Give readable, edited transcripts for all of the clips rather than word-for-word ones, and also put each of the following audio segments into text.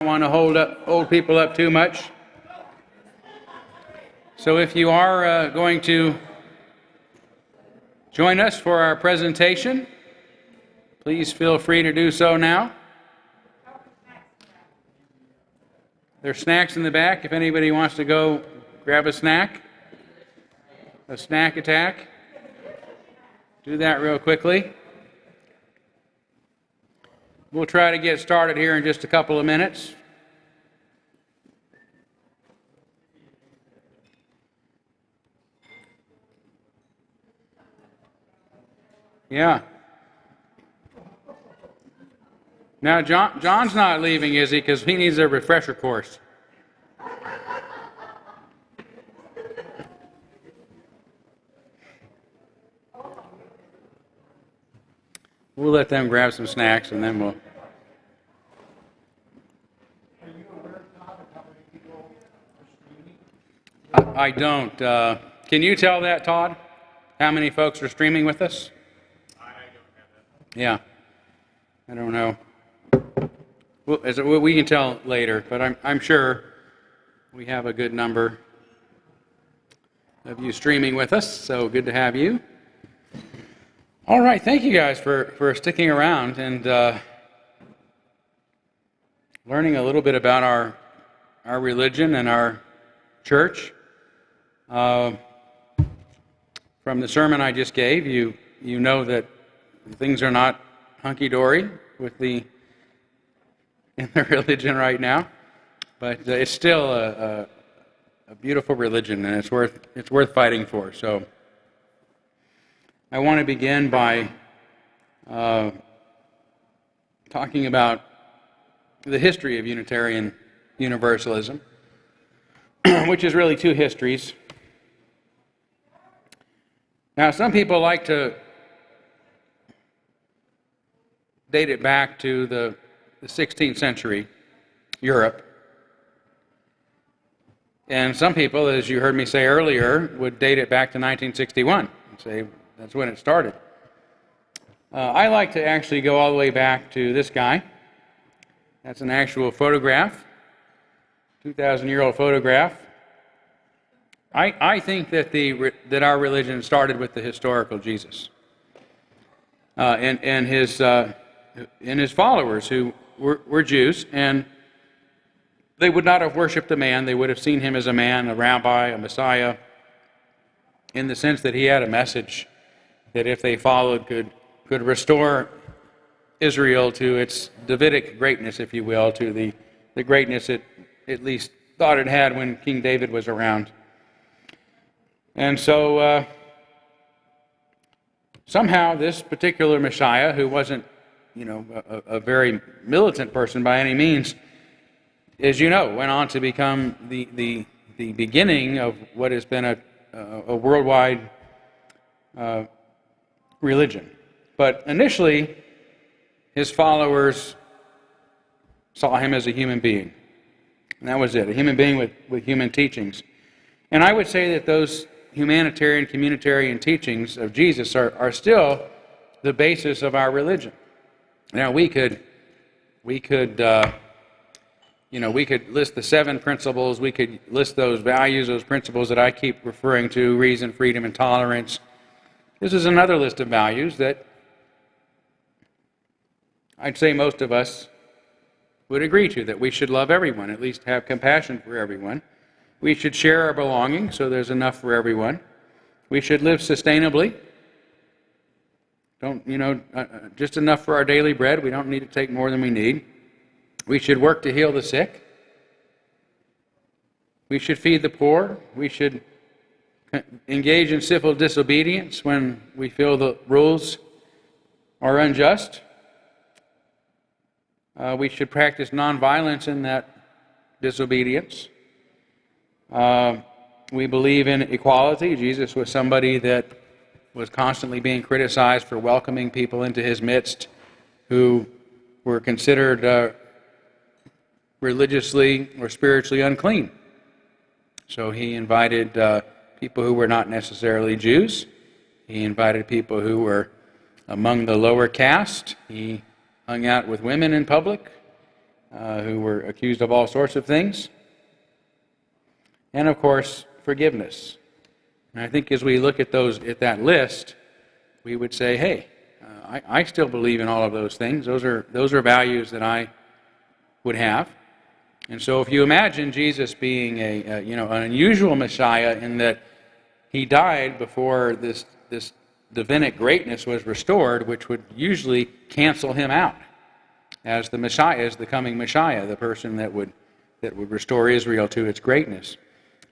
don't want to hold people up too much. So if you are going to join us for our presentation, please feel free to do so now. There's snacks in the back if anybody wants to go grab a snack attack. Do that real quickly. We'll try to get started here in just a couple of minutes. Yeah. Now, John's not leaving, is he? Because he needs a refresher course. We'll let them grab some snacks, and then we'll... I don't. Can you tell that, Todd? How many folks are streaming with us? I don't have that. Yeah. I don't know. Well, we can tell later, but I'm sure we have a good number of you streaming with us, so good to have you. All right, thank you guys for sticking around and learning a little bit about our religion and our church. From the sermon I just gave, you know that things are not hunky-dory in the religion right now, but it's still a beautiful religion, and it's worth fighting for. So I want to begin by talking about the history of Unitarian Universalism, which is really two histories. Now, some people like to date it back to the 16th century Europe. And some people, as you heard me say earlier, would date it back to 1961 and say that's when it started. I like to actually go all the way back to this guy. That's an actual photograph, 2,000-year-old photograph. I think that our religion started with the historical Jesus and his followers who were Jews, and they would not have worshipped a man. They would have seen him as a man, a rabbi, a Messiah, in the sense that he had a message that if they followed could restore Israel to its Davidic greatness, if you will, to the greatness it at least thought it had when King David was around. And so somehow this particular Messiah, who wasn't a very militant person by any means, as you know, went on to become the beginning of what has been a worldwide religion. But initially, his followers saw him as a human being. And that was it, a human being with human teachings. And I would say that those humanitarian, communitarian teachings of Jesus are still the basis of our religion. Now, we could list the 7 principles. We could list those values, those principles that I keep referring to: reason, freedom, and tolerance. This is another list of values that I'd say most of us would agree to, that we should love everyone, at least have compassion for everyone. We should share our belongings so there's enough for everyone. We should live sustainably. Just enough for our daily bread. We don't need to take more than we need. We should work to heal the sick. We should feed the poor. We should engage in civil disobedience when we feel the rules are unjust. We should practice nonviolence in that disobedience. We believe in equality. Jesus was somebody that was constantly being criticized for welcoming people into his midst who were considered religiously or spiritually unclean. So he invited people who were not necessarily Jews. He invited people who were among the lower caste. He hung out with women in public. who were accused of all sorts of things. And of course, forgiveness. And I think as we look at that list, we would say, hey, I still believe in all of those things. Those are values that I would have. And so if you imagine Jesus being an unusual Messiah in that he died before this divinic greatness was restored, which would usually cancel him out as the Messiah, as the coming Messiah, the person that would restore Israel to its greatness.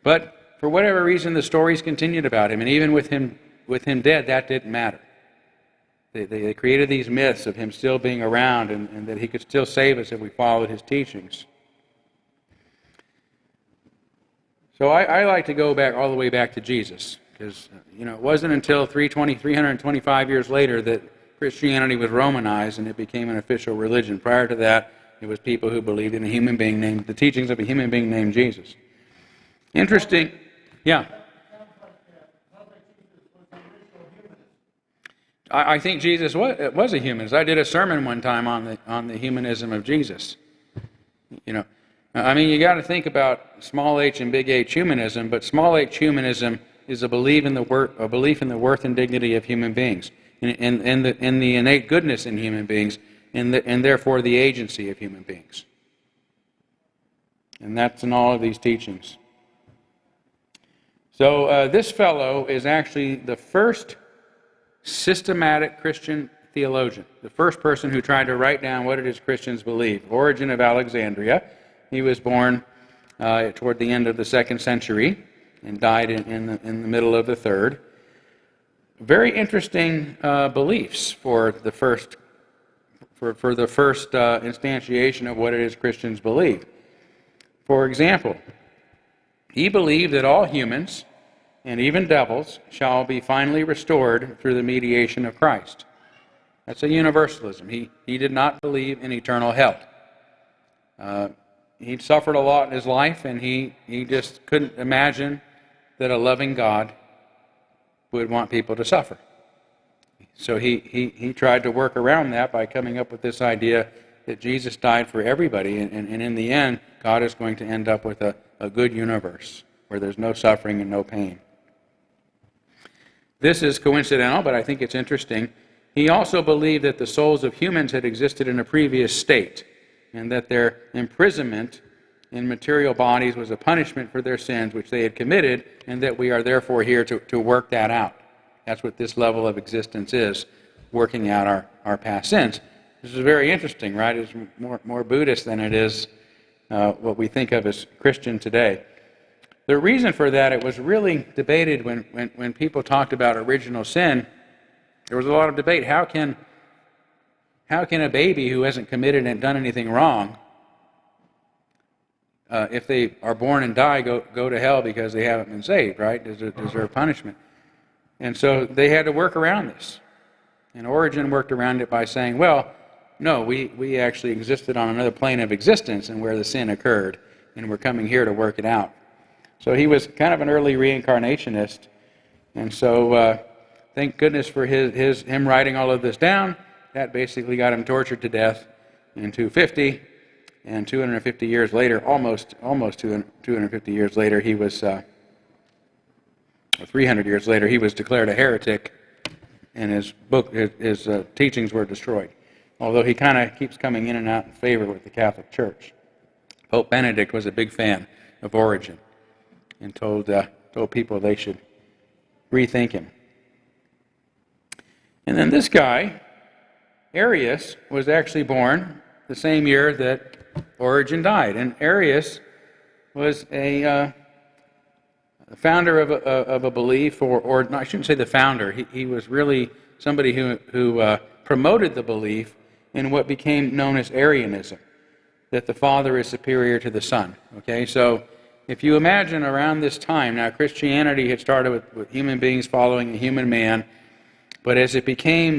But for whatever reason, the stories continued about him, and even with him dead, that didn't matter. They created these myths of him still being around and that he could still save us if we followed his teachings. So I like to go back all the way back to Jesus, because it wasn't until 325 years later that Christianity was Romanized and it became an official religion. Prior to that, it was people who believed in the teachings of a human being named Jesus. Interesting. Yeah. I think Jesus was a humanist. I did a sermon one time on the humanism of Jesus. You got to think about small h and big H humanism, but small h humanism is a belief in the worth and dignity of human beings, in the innate goodness in human beings, and therefore the agency of human beings. And that's in all of these teachings. So this fellow is actually the first systematic Christian theologian, the first person who tried to write down what it is Christians believe. Origen of Alexandria. He was born toward the end of the 2nd century and died in the middle of the 3rd. Very interesting beliefs for the first instantiation of what it is Christians believe. For example, he believed that all humans, and even devils, shall be finally restored through the mediation of Christ. That's a universalism. He did not believe in eternal hell. He'd suffered a lot in his life, and he just couldn't imagine that a loving God would want people to suffer. So he tried to work around that by coming up with this idea that Jesus died for everybody, and in the end, God is going to end up with a good universe where there's no suffering and no pain. This is coincidental, but I think it's interesting. He also believed that the souls of humans had existed in a previous state, and that their imprisonment in material bodies was a punishment for their sins which they had committed, and that we are therefore here to work that out. That's what this level of existence is, working out our past sins. This is very interesting, right? It's more Buddhist than it is what we think of as Christian today. The reason for that, it was really debated when people talked about original sin. There was a lot of debate. How can a baby who hasn't committed and done anything wrong, if they are born and die, go to hell because they haven't been saved, right? Is there a punishment? And so they had to work around this. And Origen worked around it by saying, well, no, we actually existed on another plane of existence and where the sin occurred, and we're coming here to work it out. So he was kind of an early reincarnationist, and so thank goodness for him writing all of this down. That basically got him tortured to death in 250, and 250 years later, almost 250 years later, he was, 300 years later, he was declared a heretic, and his teachings were destroyed. Although he kind of keeps coming in and out in favor with the Catholic Church. Pope Benedict was a big fan of Origen, and told people they should rethink him. And then this guy, Arius, was actually born the same year that Origen died. And Arius was a founder of a belief, or no, I shouldn't say the founder. He was really somebody who promoted the belief in what became known as Arianism, that the Father is superior to the Son. Okay, so if you imagine around this time, now Christianity had started with human beings following a human man, but as it became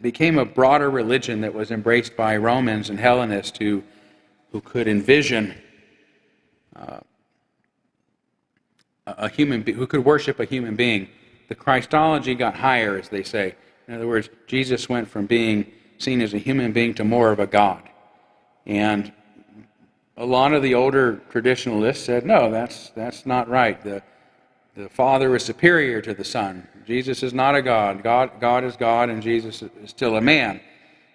became a broader religion that was embraced by Romans and Hellenists who could envision who could worship a human being, the Christology got higher, as they say. In other words, Jesus went from being seen as a human being to more of a God. And a lot of the older traditionalists said, no, that's not right. The Father is superior to the Son. Jesus is not a God. God is God, and Jesus is still a man.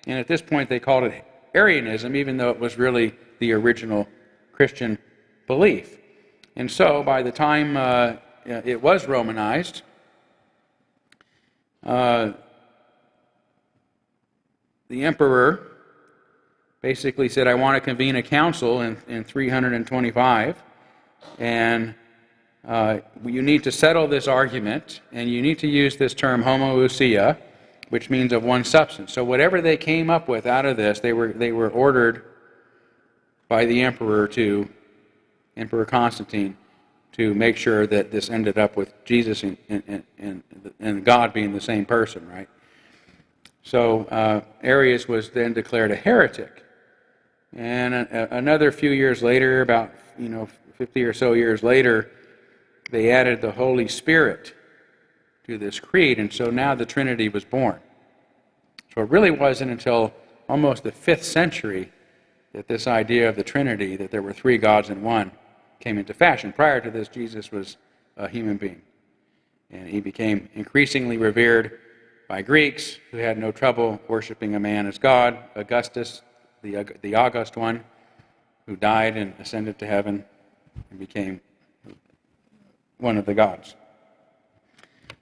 And at this point, they called it Arianism, even though it was really the original Christian belief. And so, by the time it was Romanized, the emperor basically said, I want to convene a council in 325, and you need to settle this argument, and you need to use this term homoousia, which means of one substance. So whatever they came up with out of this, they were ordered by the Emperor Constantine, to make sure that this ended up with Jesus and God being the same person, right? So Arius was then declared a heretic. And another few years later, about 50 or so years later, they added the Holy Spirit to this creed, and so now the Trinity was born. So it really wasn't until almost the 5th century that this idea of the Trinity, that there were 3 gods in one, came into fashion. Prior to this, Jesus was a human being, and he became increasingly revered by Greeks who had no trouble worshiping a man as God. Augustus, the august one, who died and ascended to heaven and became one of the gods.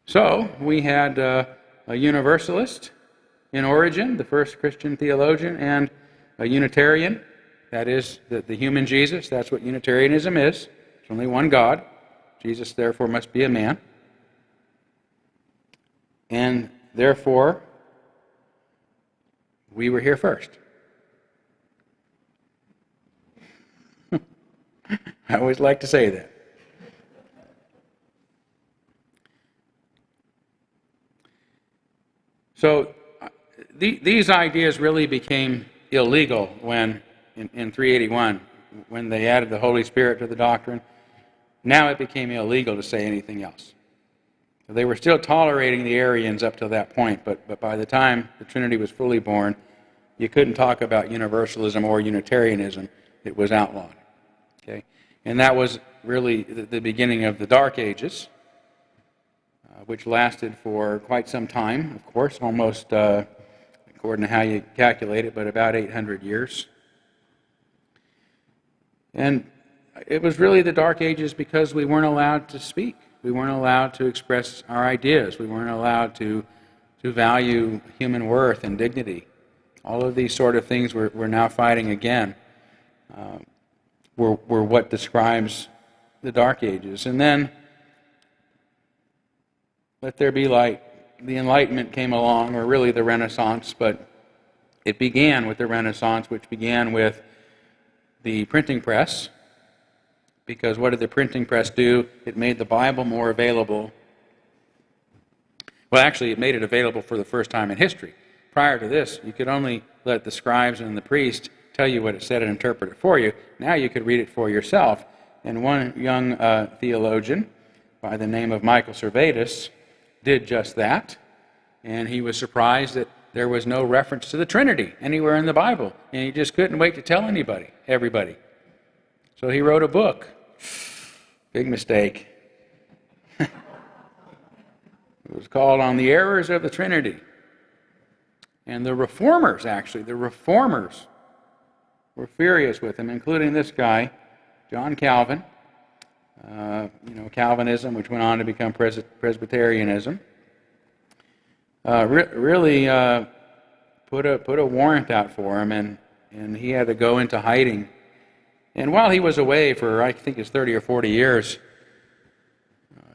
So we had a Universalist in origin, the first Christian theologian, and a Unitarian, that is the human Jesus. That's what Unitarianism is. There's only one God. Jesus, therefore, must be a man. And therefore, we were here first. I always like to say that. So these ideas really became illegal when, in 381, when they added the Holy Spirit to the doctrine. Now it became illegal to say anything else. So they were still tolerating the Arians up to that point, but by the time the Trinity was fully born, you couldn't talk about Universalism or Unitarianism. It was outlawed. Okay? And that was really the beginning of the Dark Ages, which lasted for quite some time, of course, almost, according to how you calculate it, but about 800 years. And it was really the Dark Ages because we weren't allowed to speak. We weren't allowed to express our ideas. We weren't allowed to value human worth and dignity. All of these sort of things we're now fighting again were what describes the Dark Ages. And then, let there be light. The Enlightenment came along, or really the Renaissance, but it began with the Renaissance, which began with the printing press. Because what did the printing press do? It made the Bible more available. Well, actually, it made it available for the first time in history. Prior to this, you could only let the scribes and the priests tell you what it said and interpret it for you. Now you could read it for yourself. And one young theologian by the name of Michael Servetus did just that. And he was surprised that there was no reference to the Trinity anywhere in the Bible. And he just couldn't wait to tell everybody. So he wrote a book. Big mistake. It was called On the Errors of the Trinity. And the reformers were furious with him, including this guy, John Calvin. Calvinism, which went on to become Presbyterianism, really put a warrant out for him, and he had to go into hiding. And while he was away for, I think it's 30 or 40 years,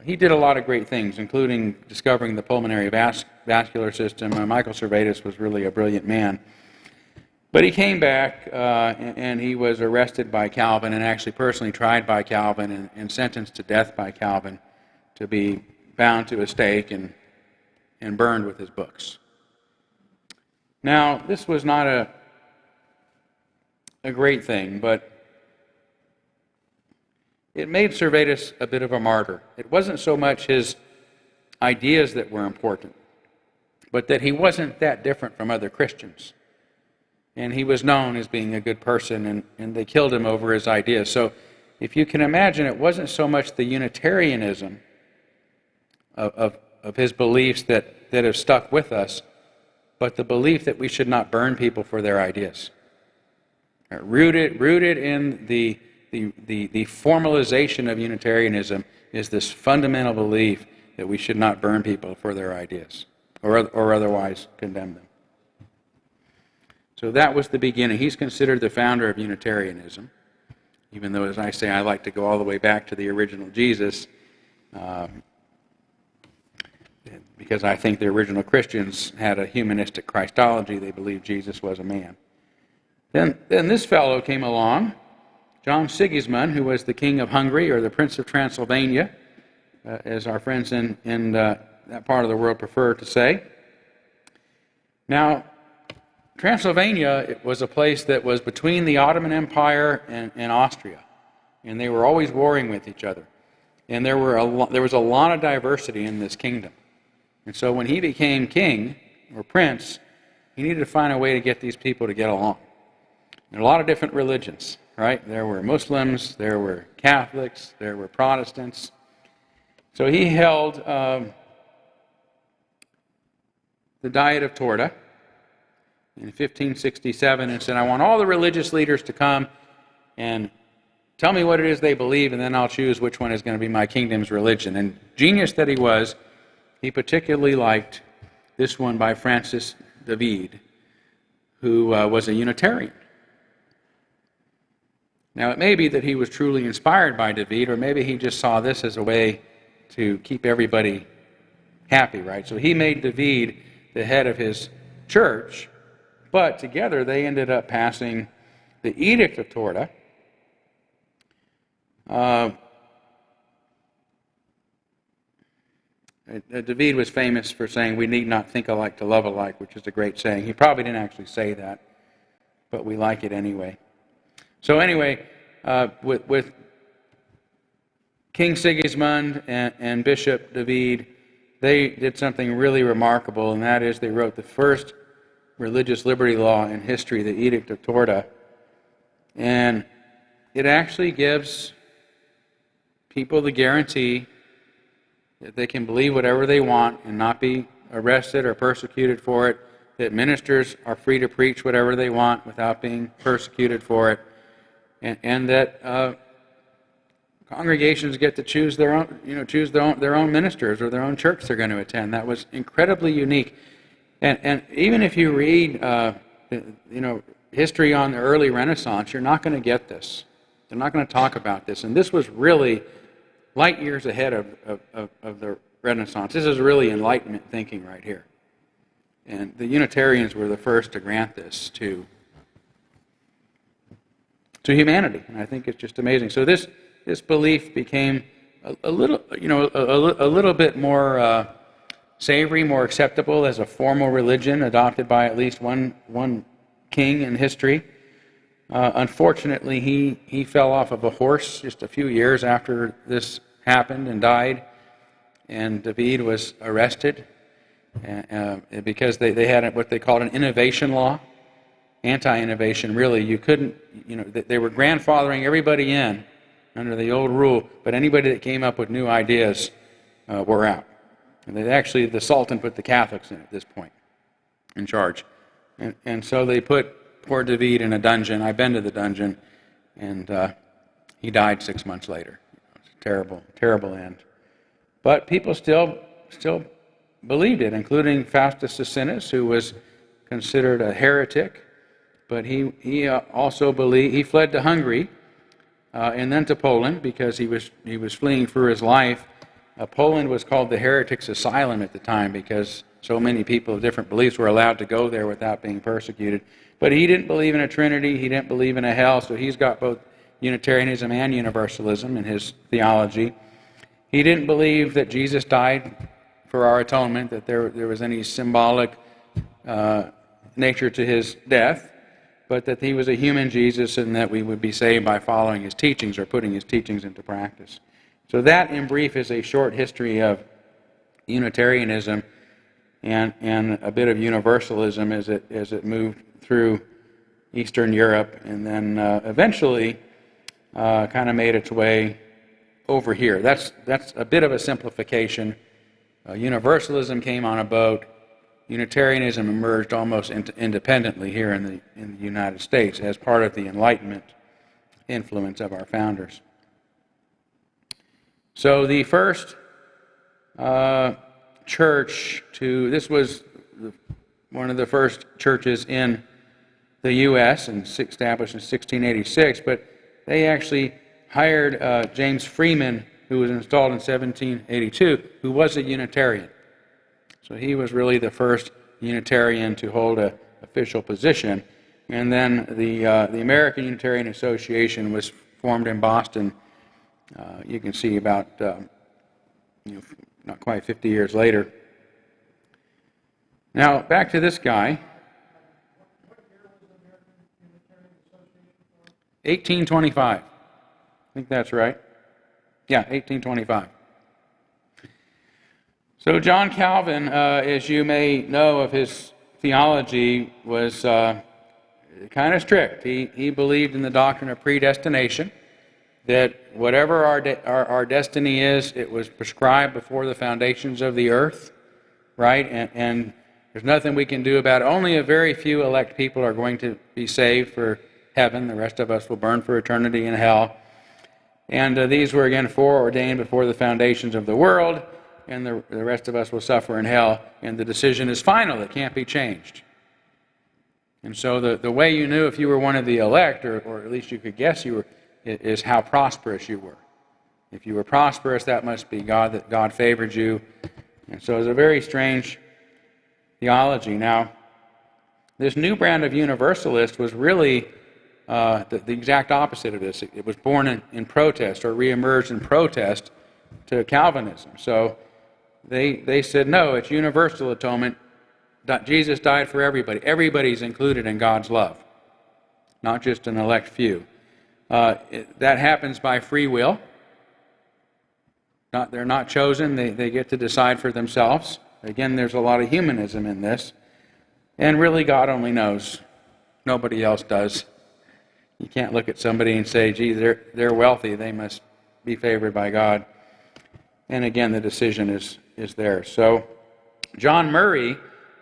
he did a lot of great things, including discovering the pulmonary vascular system. Michael Servetus was really a brilliant man. But he came back, and he was arrested by Calvin, and actually personally tried by Calvin, and sentenced to death by Calvin, to be bound to a stake and burned with his books. Now, this was not a great thing, but it made Servetus a bit of a martyr. It wasn't so much his ideas that were important, but that he wasn't that different from other Christians. and he was known as being a good person, and they killed him over his ideas. So if you can imagine, it wasn't so much the Unitarianism of his beliefs that have stuck with us, but the belief that we should not burn people for their ideas. Rooted in the formalization of Unitarianism is this fundamental belief that we should not burn people for their ideas or otherwise condemn them. So that was the beginning. He's considered the founder of Unitarianism, even though, as I say, I like to go all the way back to the original Jesus, because I think the original Christians had a humanistic Christology. They believed Jesus was a man. Then this fellow came along, John Sigismund, who was the king of Hungary, or the Prince of Transylvania, as our friends in that part of the world prefer to say. Now, Transylvania was a place that was between the Ottoman Empire and Austria, and they were always warring with each other. And there was a lot of diversity in this kingdom. And so when he became king, or prince, he needed to find a way to get these people to get along. There are a lot of different religions, right? There were Muslims, there were Catholics, there were Protestants. So he held the Diet of Torta in 1567 and said, I want all the religious leaders to come and tell me what it is they believe, and then I'll choose which one is going to be my kingdom's religion. And genius that he was, he particularly liked this one by Francis David, who was a Unitarian. Now, it may be that he was truly inspired by David, or maybe he just saw this as a way to keep everybody happy, right? So he made David the head of his church, but together they ended up passing the Edict of Torta. David was famous for saying, we need not think alike to love alike, which is a great saying. He probably didn't actually say that, but we like it anyway. So anyway, with King Sigismund and Bishop David, they did something really remarkable, and that is they wrote the first religious liberty law in history, the Edict of Torta. And it actually gives people the guarantee that they can believe whatever they want and not be arrested or persecuted for it, that ministers are free to preach whatever they want without being persecuted for it, and that congregations get to choose their own ministers or their own church they're going to attend. That was incredibly unique. And even if you read history on the early Renaissance, you're not going to get this. They're not going to talk about this. And this was really light years ahead of the Renaissance. This is really Enlightenment thinking right here. And the Unitarians were the first to grant this to humanity. And I think it's just amazing. So this belief became a little bit more savory, more acceptable as a formal religion adopted by at least one king in history. Unfortunately, he fell off of a horse just a few years after this happened and died, and David was arrested because they had what they called an innovation law, anti-innovation. Really, you couldn't, they were grandfathering everybody in under the old rule, but anybody that came up with new ideas were out. And the Sultan put the Catholics in at this point, in charge. And so they put poor David in a dungeon. I've been to the dungeon, and he died 6 months later. It's a terrible, terrible end. But people still believed it, including Faustus Socinus, who was considered a heretic. But he also believed. He fled to Hungary and then to Poland because he was fleeing for his life. Poland was called the Heretics' Asylum at the time because so many people of different beliefs were allowed to go there without being persecuted. But he didn't believe in a Trinity. He didn't believe in a hell. So he's got both Unitarianism and Universalism in his theology. He didn't believe that Jesus died for our atonement, that there was any symbolic nature to his death, but that he was a human Jesus and that we would be saved by following his teachings or putting his teachings into practice. So that, in brief, is a short history of Unitarianism and a bit of Universalism as it moved through Eastern Europe, and then eventually kind of made its way over here. That's a bit of a simplification. Universalism came on a boat. Unitarianism emerged almost independently here in the United States as part of the Enlightenment influence of our founders. So the first church this was one of the first churches in the U.S. and established in 1686, but they actually hired James Freeman, who was installed in 1782, who was a Unitarian. So he was really the first Unitarian to hold an official position. And then the American Unitarian Association was formed in Boston. You can see about not quite 50 years later. Now back to this guy. 1825. I think that's right. Yeah, 1825. So John Calvin, as you may know of his theology, was kind of strict. He believed in the doctrine of predestination, that whatever our destiny is, it was prescribed before the foundations of the earth, right? And there's nothing we can do about it. Only a very few elect people are going to be saved for heaven. The rest of us will burn for eternity in hell. And these were again foreordained before the foundations of the world, and the rest of us will suffer in hell. And the decision is final; it can't be changed. And so the way you knew if you were one of the elect, or at least you could guess you were, is how prosperous you were. If you were prosperous, that must be God, that God favored you. And so it's a very strange theology. Now, this new brand of Universalist was really the exact opposite of this. It was born in protest, or reemerged in protest to Calvinism. So they said, no, it's universal atonement. Jesus died for everybody. Everybody's included in God's love, not just an elect few. That happens by free will. They're not chosen. They get to decide for themselves. Again, there's a lot of humanism in this. And really, God only knows. Nobody else does. You can't look at somebody and say, gee, they're wealthy. They must be favored by God. And again, the decision is theirs. So John Murray,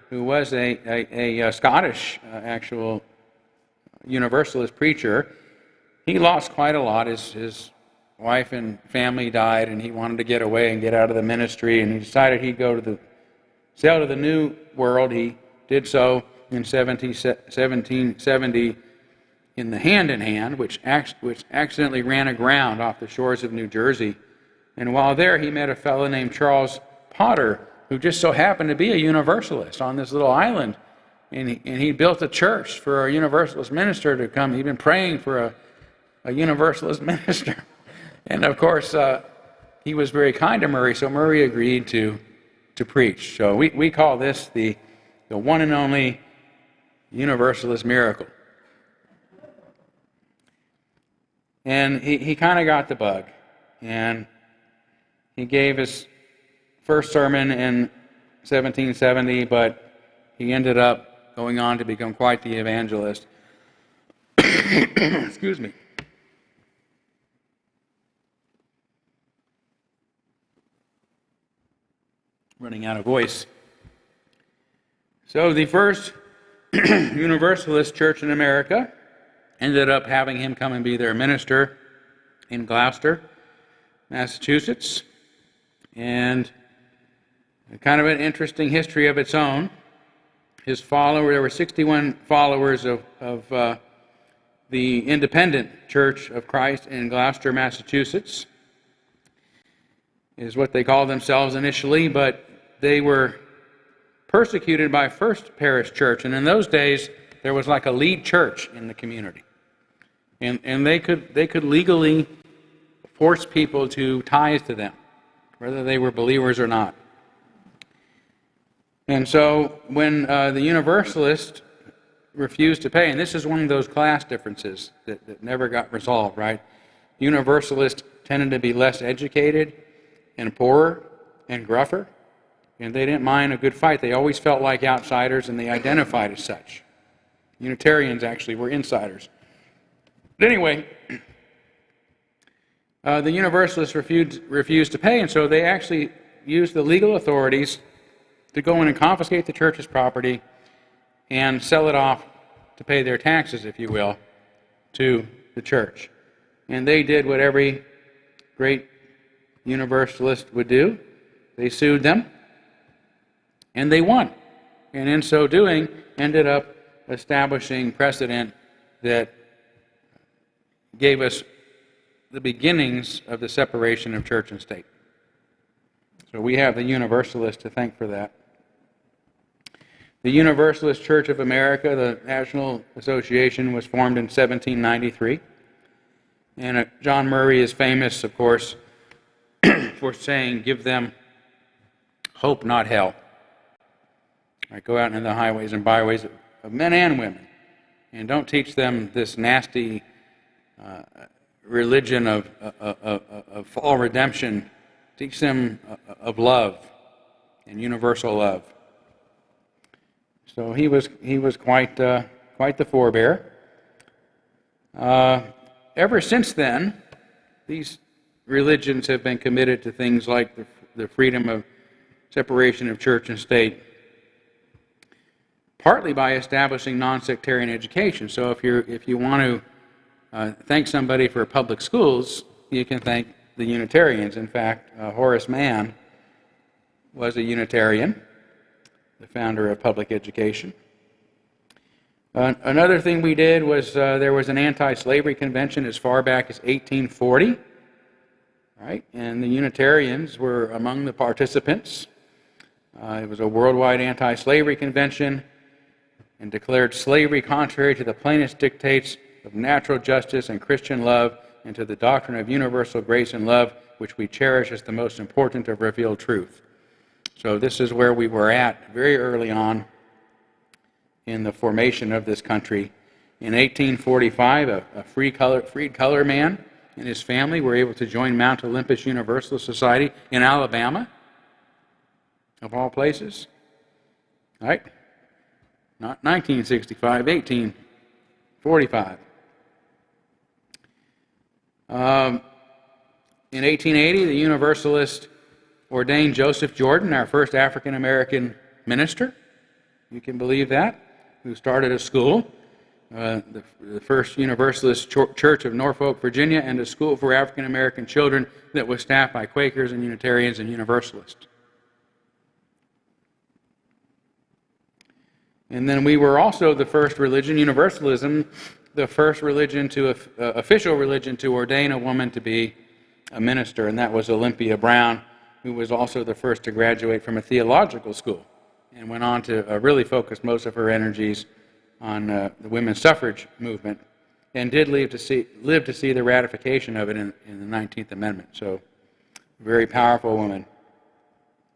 who was a Scottish actual Universalist preacher, he lost quite a lot. His wife and family died, and he wanted to get away and get out of the ministry, and he decided he'd sail to the New World. He did so in 1770 in the Hand in Hand, which accidentally ran aground off the shores of New Jersey. And while there, he met a fellow named Charles Potter, who just so happened to be a Universalist on this little island. And he built a church for a Universalist minister to come. He'd been praying for a Universalist minister. And of course, he was very kind to Murray, so Murray agreed to preach. So we call this the one and only Universalist miracle. And he kind of got the bug. And he gave his first sermon in 1770, but he ended up going on to become quite the evangelist. Excuse me. Running out of voice. So the first Universalist church in America ended up having him come and be their minister in Gloucester, Massachusetts. And kind of an interesting history of its own. There were 61 followers of the Independent Church of Christ in Gloucester, Massachusetts, is what they called themselves initially, but they were persecuted by First Parish Church, and in those days there was like a lead church in the community, and they could legally force people to tithe to them, whether they were believers or not. And so when the Universalists refused to pay, and this is one of those class differences that never got resolved, right? Universalists tended to be less educated and poorer and gruffer, and they didn't mind a good fight. They always felt like outsiders, and they identified as such. Unitarians actually were insiders. But anyway, the Universalists refused to pay, and so they actually used the legal authorities to go in and confiscate the church's property and sell it off to pay their taxes, if you will, to the church. And they did what every great Universalist would do. They sued them, and they won. And in so doing, ended up establishing precedent that gave us the beginnings of the separation of church and state. So we have the Universalists to thank for that. The Universalist Church of America, the National Association, was formed in 1793. And John Murray is famous, of course, for saying, give them hope, not hell. All right, go out into the highways and byways of men and women, and don't teach them this nasty religion of fall redemption. Teach them of love and universal love. So he was quite the forebear. Ever since then, these religions have been committed to things like the freedom of separation of church and state, partly by establishing non-sectarian education. So if you want to thank somebody for public schools, you can thank the Unitarians. In fact, Horace Mann was a Unitarian, the founder of public education. Another thing we did was there was an anti-slavery convention as far back as 1840, right? And the Unitarians were among the participants. It was a worldwide anti-slavery convention and declared slavery contrary to the plainest dictates of natural justice and Christian love and to the doctrine of universal grace and love, which we cherish as the most important of revealed truth. So this is where we were at very early on in the formation of this country. In 1845, a freed color man and his family were able to join Mount Olympus Universalist Society in Alabama, of all places. Right? Not 1965, 1845. In 1880, the Universalist ordained Joseph Jordan, our first African-American minister. You can believe that. Who started a school, the first Universalist Church of Norfolk, Virginia, and a school for African-American children that was staffed by Quakers and Unitarians and Universalists. And then we were also the first religion, Universalism, the first religion official religion to ordain a woman to be a minister, and that was Olympia Brown, who was also the first to graduate from a theological school and went on to really focus most of her energies on the women's suffrage movement, and did live to see the ratification of it in the 19th Amendment. So, very powerful woman.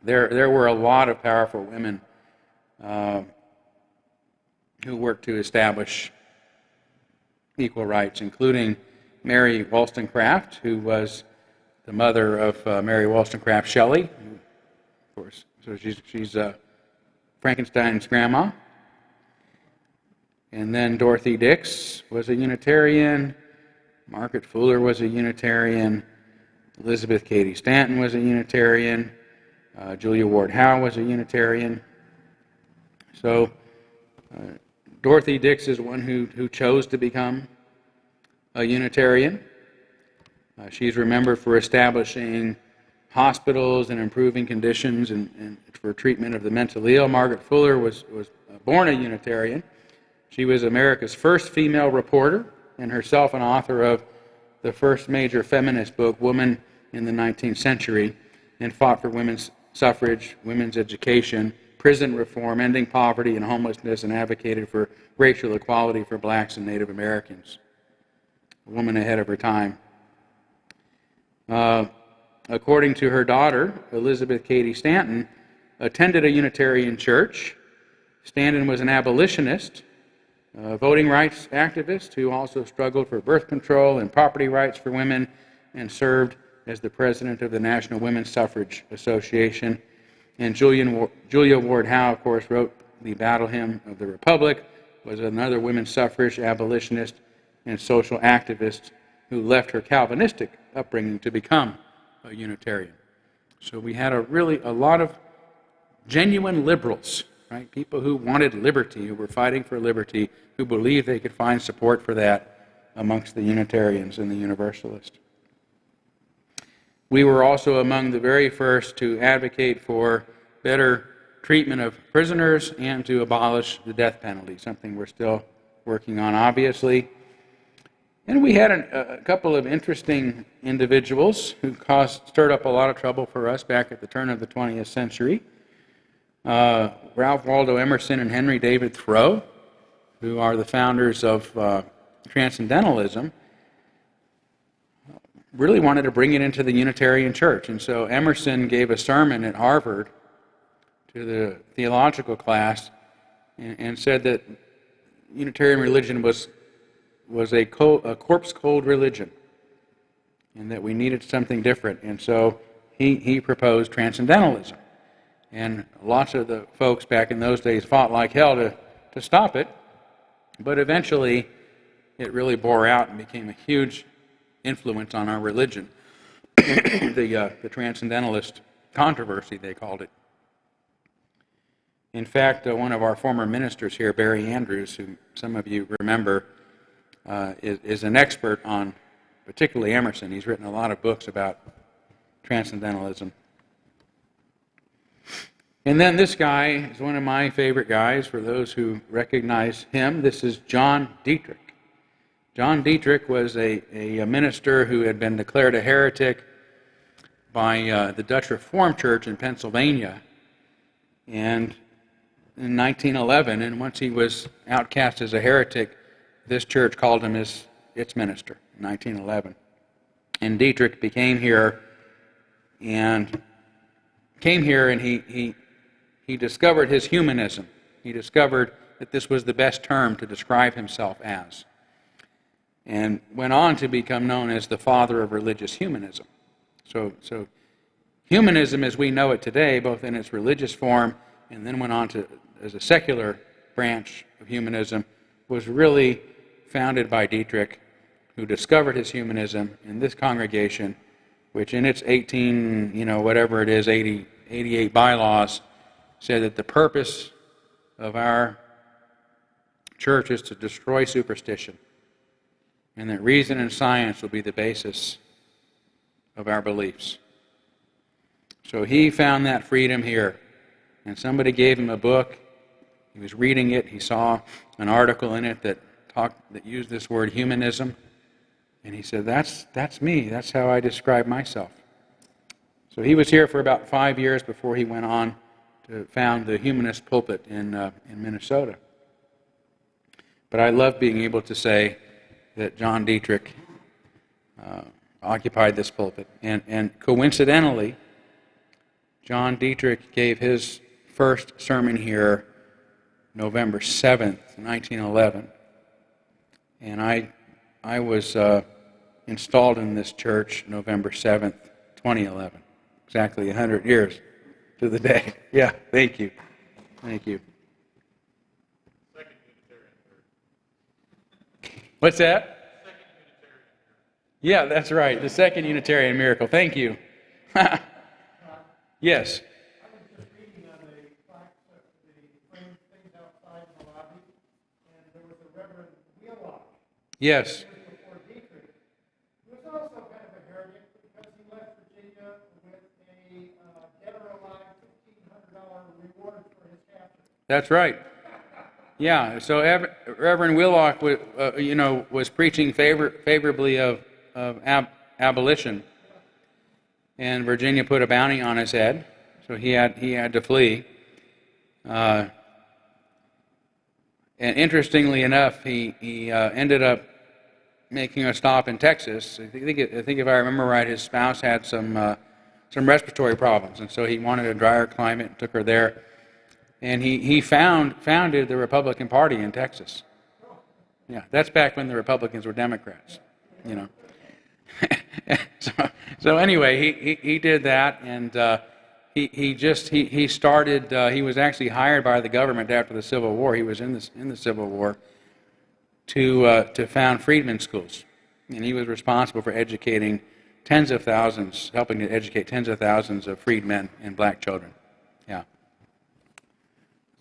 There were a lot of powerful women who worked to establish equal rights, including Mary Wollstonecraft, who was the mother of Mary Wollstonecraft Shelley, of course. So she's Frankenstein's grandma. And then Dorothy Dix was a Unitarian. Margaret Fuller was a Unitarian. Elizabeth Cady Stanton was a Unitarian. Julia Ward Howe was a Unitarian. So Dorothy Dix is one who chose to become a Unitarian. She's remembered for establishing hospitals and improving conditions and for treatment of the mentally ill. Margaret Fuller was born a Unitarian. She was America's first female reporter and herself an author of the first major feminist book, Woman in the 19th Century, and fought for women's suffrage, women's education, prison reform, ending poverty and homelessness, and advocated for racial equality for blacks and Native Americans. A woman ahead of her time. According to her daughter, Elizabeth Cady Stanton, attended a Unitarian church. Stanton was an abolitionist, a voting rights activist who also struggled for birth control and property rights for women, and served as the president of the National Women's Suffrage Association. And Julia Ward Howe, of course, wrote the Battle Hymn of the Republic, was another women's suffrage, abolitionist, and social activist who left her Calvinistic upbringing to become a Unitarian. So we had a lot of genuine liberals, right? People who wanted liberty, who were fighting for liberty, who believed they could find support for that amongst the Unitarians and the Universalists. We were also among the very first to advocate for better treatment of prisoners and to abolish the death penalty, something we're still working on, obviously. And we had a couple of interesting individuals who stirred up a lot of trouble for us back at the turn of the 20th century. Ralph Waldo Emerson and Henry David Thoreau, who are the founders of Transcendentalism, really wanted to bring it into the Unitarian Church. And so Emerson gave a sermon at Harvard to the theological class and said that Unitarian religion was a corpse-cold religion and that we needed something different. And so he proposed Transcendentalism. And lots of the folks back in those days fought like hell to stop it, but eventually it really bore out and became a huge influence on our religion. The Transcendentalist controversy, they called it. In fact, one of our former ministers here, Barry Andrews, who some of you remember, is an expert on particularly Emerson. He's written a lot of books about Transcendentalism. And then this guy is one of my favorite guys, for those who recognize him. This is John Dietrich. John Dietrich was a minister who had been declared a heretic by the Dutch Reformed Church in Pennsylvania and in 1911. And once he was outcast as a heretic, this church called him its minister in 1911. And Dietrich came here and he discovered his humanism. He discovered that this was the best term to describe himself as, and went on to become known as the father of religious humanism. So humanism as we know it today, both in its religious form and then went on to as a secular branch of humanism, was really founded by Dietrich, who discovered his humanism in this congregation, which in its 88 bylaws, said that the purpose of our church is to destroy superstition, and that reason and science will be the basis of our beliefs. So he found that freedom here, and somebody gave him a book. He was reading it. He saw an article in it that used this word humanism, and he said, "That's me. That's how I describe myself." So he was here for about 5 years before he went on to found the Humanist Pulpit in Minnesota. But I love being able to say that John Dietrich occupied this pulpit. And coincidentally, John Dietrich gave his first sermon here November 7th, 1911. And I was installed in this church November 7th, 2011. Exactly 100 years to the day. Yeah, thank you. Thank you. Second Unitarian miracle. What's that? Second Unitarian miracle. Yeah, that's right. The second Unitarian miracle. Thank you. Yes. I was just reading on the plaques of the framed things outside in the lobby, and there was a Reverend Wheelock. Yes. Before Dietrich, who was also kind of a heretic because he left Virginia with a dead or alive $1,500 reward for his capture. That's right. Yeah. So Reverend Wheelock, was preaching favorably of abolition, and Virginia put a bounty on his head, so he had to flee. And interestingly enough, he ended up making a stop in Texas. I think if I remember right, his spouse had some respiratory problems, and so he wanted a drier climate and took her there. And he founded the Republican Party in Texas. Yeah, that's back when the Republicans were Democrats, So anyway, he did that, and he started, he was actually hired by the government after the Civil War. He was in the Civil War to found freedmen's schools. And he was responsible for educating tens of thousands, helping to educate tens of thousands of freedmen and black children. Yeah.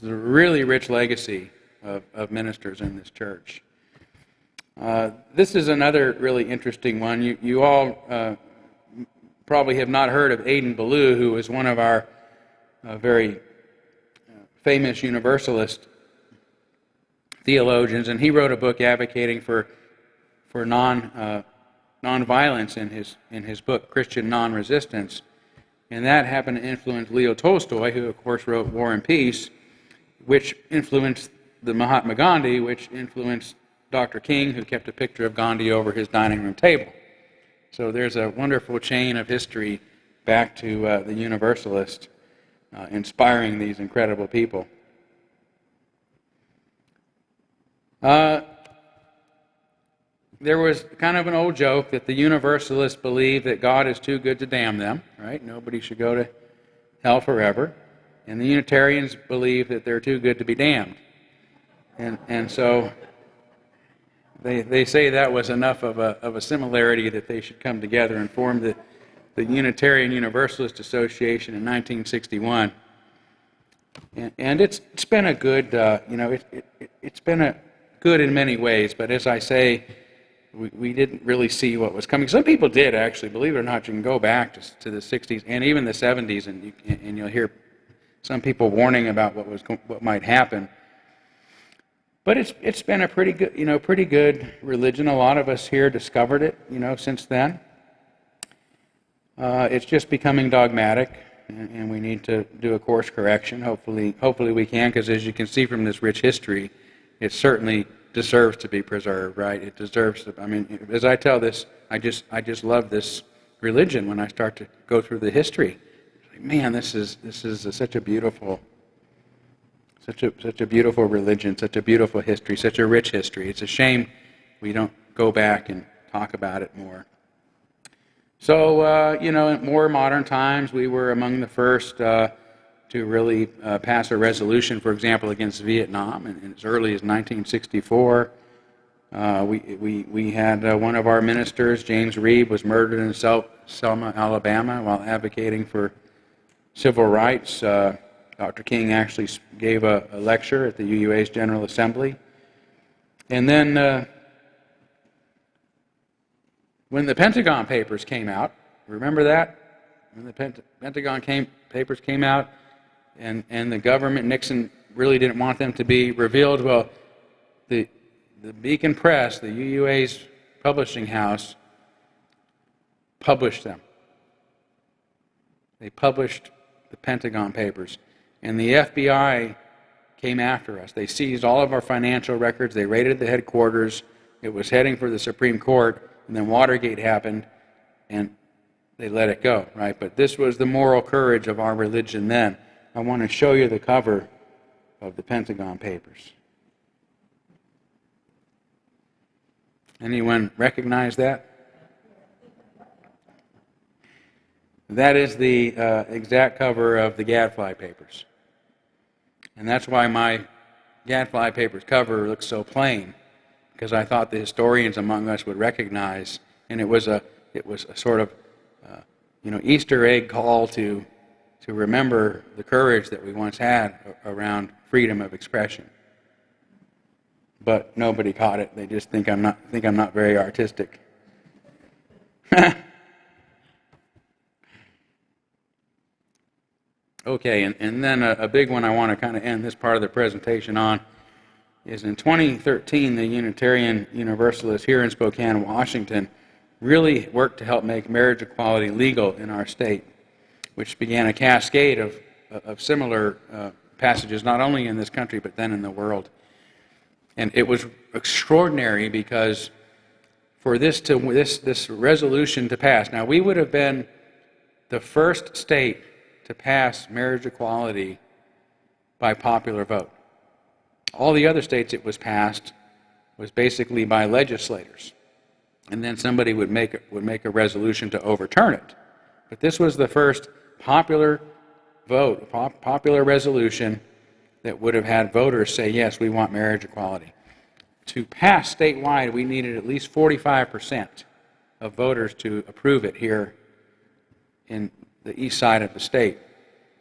There's a really rich legacy of ministers in this church. This is another really interesting one. You all probably have not heard of Aidan Ballou, who was one of our very famous Universalist theologians, and he wrote a book advocating for nonviolence in his book Christian Non-Resistance, and that happened to influence Leo Tolstoy, who of course wrote War and Peace, which influenced the Mahatma Gandhi, which influenced Dr. King, who kept a picture of Gandhi over his dining room table. So there's a wonderful chain of history back to the Universalist, inspiring these incredible people. There was kind of an old joke that the Universalists believe that God is too good to damn them, right? Nobody should go to hell forever. And the Unitarians believe that they're too good to be damned. And so they say that was enough of a similarity that they should come together and form the Unitarian Universalist Association in 1961. And it's been a good, it's been a good in many ways, but as I say, we didn't really see what was coming. Some people did, actually. Believe it or not, you can go back to the 60s and even the 70s, and you'll hear some people warning about what might happen. But it's been a pretty good religion. A lot of us here discovered it, since then. It's just becoming dogmatic, and we need to do a course correction. Hopefully we can, because as you can see from this rich history, it certainly deserves to be preserved, right? It deserves to. I mean, as I tell this, I just love this religion when I start to go through the history. Like, man, this is such a beautiful religion, such a beautiful history, such a rich history. It's a shame we don't go back and talk about it more. So, in more modern times, we were among the first to really pass a resolution, for example, against Vietnam, and as early as 1964. We had one of our ministers, James Reeb, was murdered in Selma, Alabama, while advocating for civil rights. Dr. King actually gave a lecture at the UUA's General Assembly. And then when the Pentagon Papers came out, remember that? When the Pentagon Papers came out, and the government, Nixon, really didn't want them to be revealed. Well, the Beacon Press, the UUA's publishing house, published them. They published the Pentagon Papers. And the FBI came after us. They seized all of our financial records. They raided the headquarters. It was heading for the Supreme Court. And then Watergate happened, and they let it go, right? But this was the moral courage of our religion then. I want to show you the cover of the Pentagon Papers. Anyone recognize that? That is the exact cover of the Gadfly Papers. And that's why my Gadfly Papers cover looks so plain, because I thought the historians among us would recognize, and it was a sort of Easter egg call to remember the courage that we once had around freedom of expression. But nobody caught it. They just think I'm not very artistic. Okay, and then a big one I want to kind of end this part of the presentation on is in 2013, the Unitarian Universalists here in Spokane, Washington, really worked to help make marriage equality legal in our state, which began a cascade of similar passages, not only in this country, but then in the world. And it was extraordinary because for this resolution to pass, now we would have been the first state to pass marriage equality by popular vote. All the other states it was passed was basically by legislators. And then somebody would make a resolution to overturn it. But this was the first popular vote, a popular resolution that would have had voters say, yes, we want marriage equality. To pass statewide, we needed at least 45% of voters to approve it here in the east side of the state,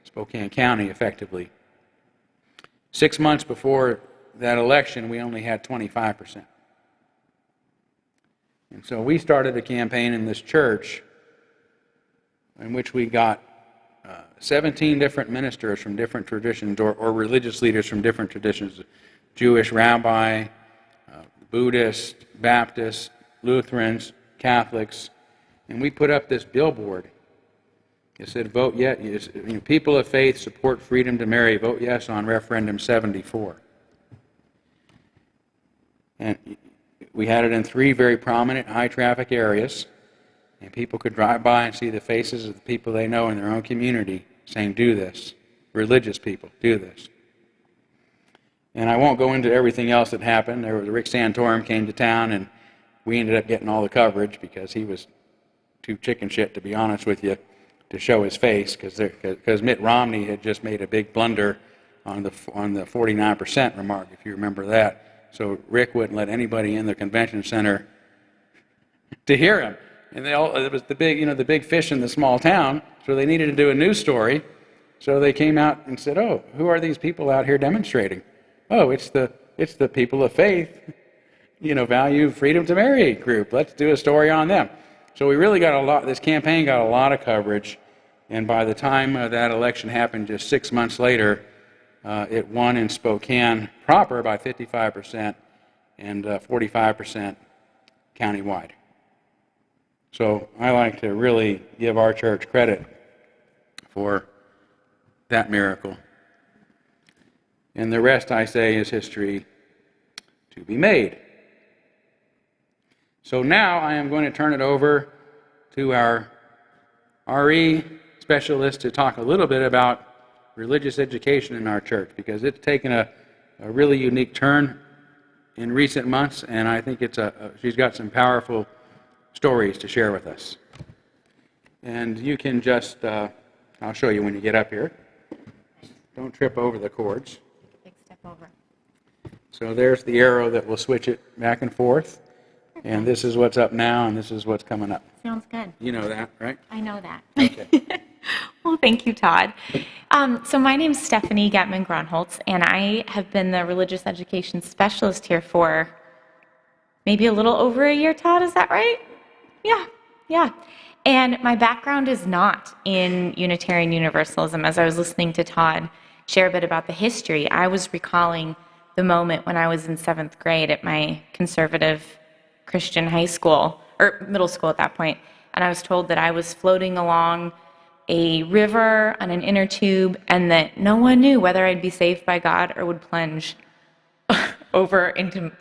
Spokane County, effectively. 6 months before that election, we only had 25%. And so we started a campaign in this church in which we got 17 different ministers from different traditions, or religious leaders from different traditions, Jewish rabbi, Buddhist, Baptist, Lutherans, Catholics, and we put up this billboard. It said, vote yes, people of faith support freedom to marry, vote yes on referendum 74. And we had it in 3 very prominent high traffic areas, and people could drive by and see the faces of the people they know in their own community saying, do this. Religious people, do this. And I won't go into everything else that happened. Rick Santorum came to town, and we ended up getting all the coverage because he was too chicken shit, to be honest with you, to show his face, because Mitt Romney had just made a big blunder on the 49% remark, if you remember that. So Rick wouldn't let anybody in the convention center to hear him. And it was the big fish in the small town, so they needed to do a news story. So they came out and said, oh, who are these people out here demonstrating? Oh, it's the people of faith, value freedom to marry group. Let's do a story on them. So we really got this campaign got a lot of coverage, and by the time that election happened just 6 months later, it won in Spokane proper by 55% and 45% countywide. So I like to really give our church credit for that miracle. And the rest, I say, is history to be made. So now I am going to turn it over to our RE specialist to talk a little bit about religious education in our church, because it's taken a really unique turn in recent months, and I think she's got some powerful stories to share with us. And you can just, I'll show you when you get up here. Don't trip over the cords. Big step over. So there's the arrow that will switch it back and forth. Okay. And this is what's up now, and this is what's coming up. Sounds good. You know that, right? I know that. Okay. Well, thank you, Todd. So my name's Stephanie Getman-Gronholtz, and I have been the religious education specialist here for maybe a little over a year, Todd, is that right? Yeah. And my background is not in Unitarian Universalism. As I was listening to Todd share a bit about the history, I was recalling the moment when I was in 7th grade at my conservative Christian high school, or middle school at that point, and I was told that I was floating along a river on an inner tube, and that no one knew whether I'd be saved by God or would plunge over into,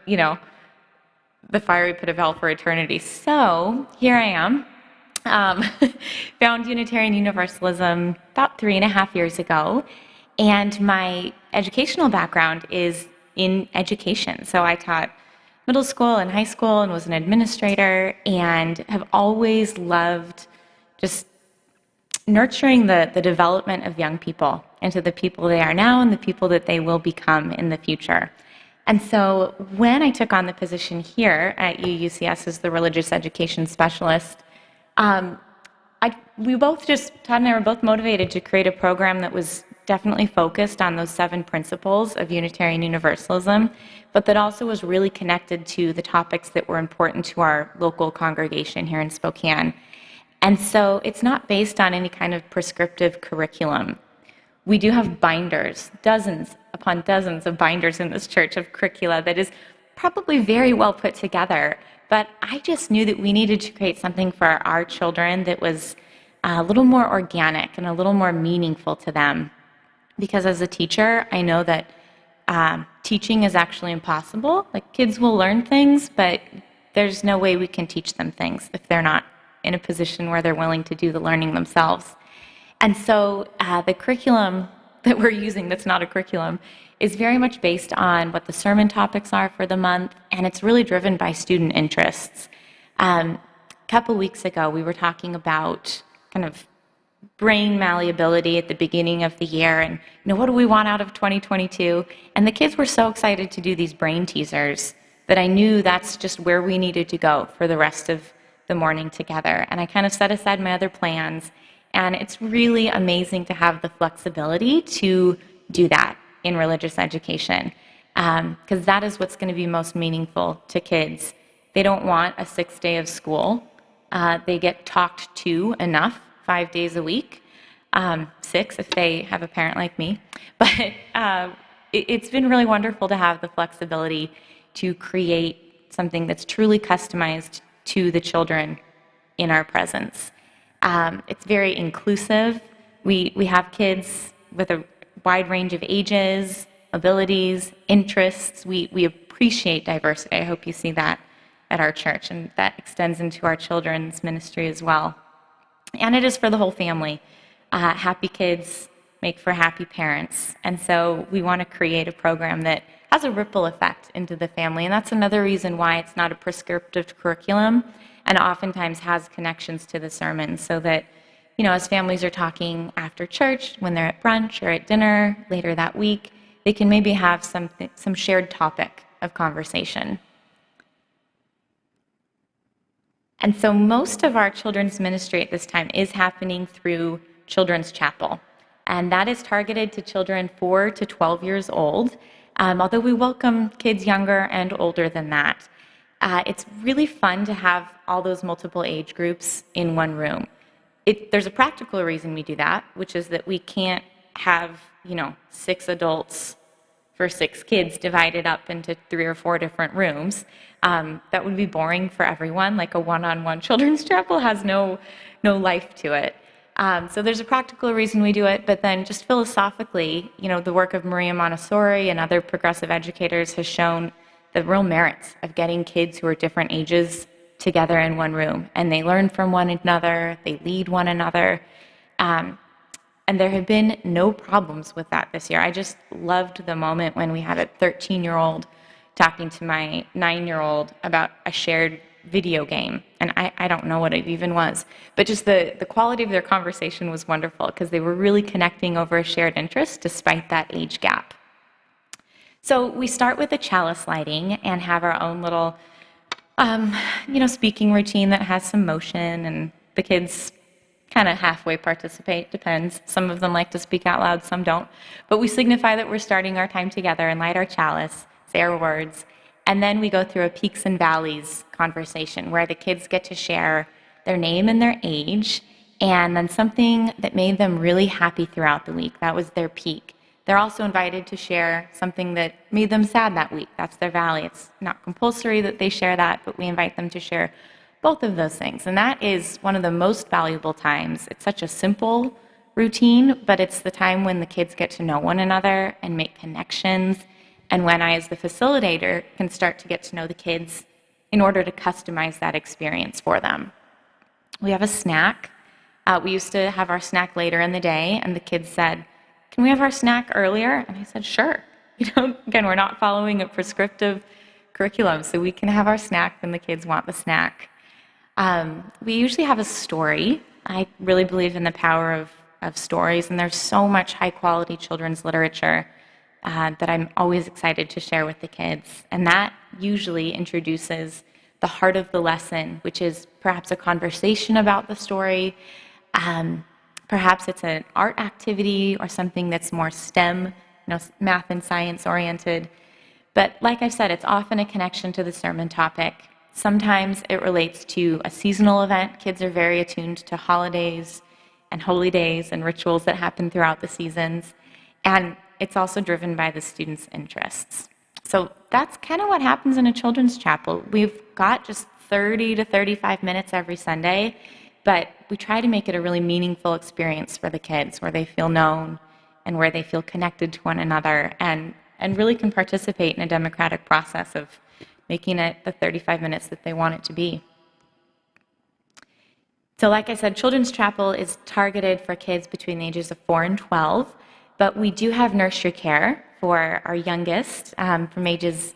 the fiery pit of hell for eternity. So here I am. Found Unitarian Universalism about 3.5 years ago, and my educational background is in education. So I taught middle school and high school and was an administrator, and have always loved just nurturing the development of young people into the people they are now and the people that they will become in the future. And so when I took on the position here at UUCS as the religious education specialist, Todd and I were both motivated to create a program that was definitely focused on those 7 principles of Unitarian Universalism, but that also was really connected to the topics that were important to our local congregation here in Spokane. And so it's not based on any kind of prescriptive curriculum. We do have binders, dozens upon dozens of binders in this church of curricula that is probably very well put together, but I just knew that we needed to create something for our children that was a little more organic and a little more meaningful to them. Because as a teacher, I know that teaching is actually impossible. Like, kids will learn things, but there's no way we can teach them things if they're not in a position where they're willing to do the learning themselves. And so the curriculum that we're using, that's not a curriculum, is very much based on what the sermon topics are for the month, and it's really driven by student interests. A couple weeks ago, we were talking about kind of brain malleability at the beginning of the year and, what do we want out of 2022? And the kids were so excited to do these brain teasers that I knew that's just where we needed to go for the rest of the morning together. And I kind of set aside my other plans. And it's really amazing to have the flexibility to do that in religious education, because that is what's going to be most meaningful to kids. They don't want a 6th day of school. They get talked to enough 5 days a week, 6 if they have a parent like me. But it's been really wonderful to have the flexibility to create something that's truly customized to the children in our presence. It's very inclusive. We have kids with a wide range of ages, abilities, interests. We appreciate diversity. I hope you see that at our church, and that extends into our children's ministry as well. And it is for the whole family. Happy kids make for happy parents. And so we want to create a program that has a ripple effect into the family. And that's another reason why it's not a prescriptive curriculum and oftentimes has connections to the sermons, so that, as families are talking after church, when they're at brunch or at dinner later that week, they can maybe have some shared topic of conversation. And so most of our children's ministry at this time is happening through Children's Chapel. And that is targeted to children 4 to 12 years old, although we welcome kids younger and older than that. It's really fun to have all those multiple age groups in one room. There's a practical reason we do that, which is that we can't have, 6 adults for 6 kids divided up into 3 or 4 different rooms. That would be boring for everyone. Like a one-on-one children's chapel has no life to it. So there's a practical reason we do it, but then just philosophically, the work of Maria Montessori and other progressive educators has shown the real merits of getting kids who are different ages together in one room. And they learn from one another, they lead one another. And there have been no problems with that this year. I just loved the moment when we had a 13-year-old talking to my 9-year-old about a shared video game. And I don't know what it even was. But just the quality of their conversation was wonderful, because they were really connecting over a shared interest despite that age gap. So we start with a chalice lighting and have our own little, speaking routine that has some motion, and the kids kind of halfway participate, depends. Some of them like to speak out loud, some don't. But we signify that we're starting our time together and light our chalice, say our words, and then we go through a peaks and valleys conversation where the kids get to share their name and their age, and then something that made them really happy throughout the week. That was their peak. They're also invited to share something that made them sad that week. That's their valley. It's not compulsory that they share that, but we invite them to share both of those things. And that is one of the most valuable times. It's such a simple routine, but it's the time when the kids get to know one another and make connections, and when I, as the facilitator, can start to get to know the kids in order to customize that experience for them. We have a snack. We used to have our snack later in the day, and the kids said, "Can we have our snack earlier?" And I said, "Sure." Again, we're not following a prescriptive curriculum, so we can have our snack when the kids want the snack. We usually have a story. I really believe in the power of stories, and there's so much high-quality children's literature that I'm always excited to share with the kids. And that usually introduces the heart of the lesson, which is perhaps a conversation about the story. Perhaps it's an art activity or something that's more STEM, math and science oriented. But like I said, it's often a connection to the sermon topic. Sometimes it relates to a seasonal event. Kids are very attuned to holidays and holy days and rituals that happen throughout the seasons. And it's also driven by the students' interests. So that's kind of what happens in a children's chapel. We've got just 30 to 35 minutes every Sunday, but we try to make it a really meaningful experience for the kids, where they feel known and where they feel connected to one another, and really can participate in a democratic process of making it the 35 minutes that they want it to be. So like I said, Children's Chapel is targeted for kids between the ages of 4 and 12, but we do have Nursery Care for our youngest from ages,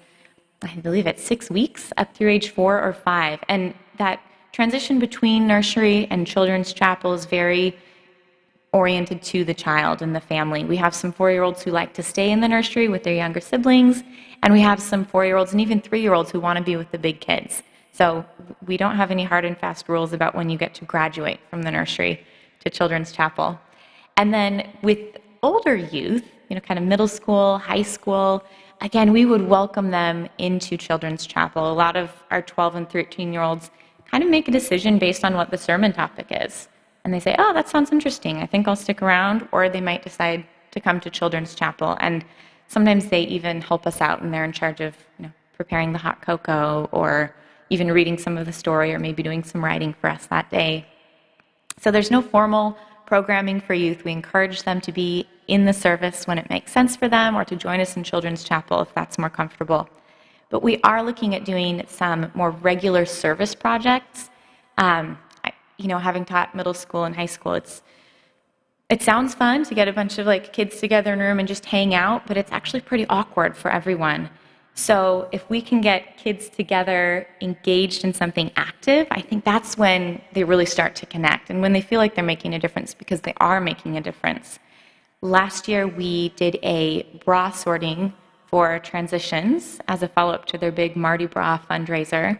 I believe it's 6 weeks, up through age 4 or 5. And that transition between nursery and Children's Chapel is very oriented to the child and the family. We have some 4-year-olds who like to stay in the nursery with their younger siblings, and we have some 4-year-olds and even 3-year-olds who want to be with the big kids. So we don't have any hard and fast rules about when you get to graduate from the nursery to Children's Chapel. And then with older youth, kind of middle school, high school, again, we would welcome them into Children's Chapel. A lot of our 12 and 13-year-olds kind of make a decision based on what the sermon topic is. And they say, oh, that sounds interesting. I think I'll stick around. Or they might decide to come to Children's Chapel. And sometimes they even help us out, and they're in charge of preparing the hot cocoa, or even reading some of the story, or maybe doing some writing for us that day. So there's no formal programming for youth. We encourage them to be in the service when it makes sense for them, or to join us in Children's Chapel if that's more comfortable. But we are looking at doing some more regular service projects. Having taught middle school and high school, it sounds fun to get a bunch of kids together in a room and just hang out, but it's actually pretty awkward for everyone. So if we can get kids together engaged in something active, I think that's when they really start to connect, and when they feel like they're making a difference, because they are making a difference. Last year we did a bra sorting for transitions as a follow-up to their big Mardi Gras fundraiser,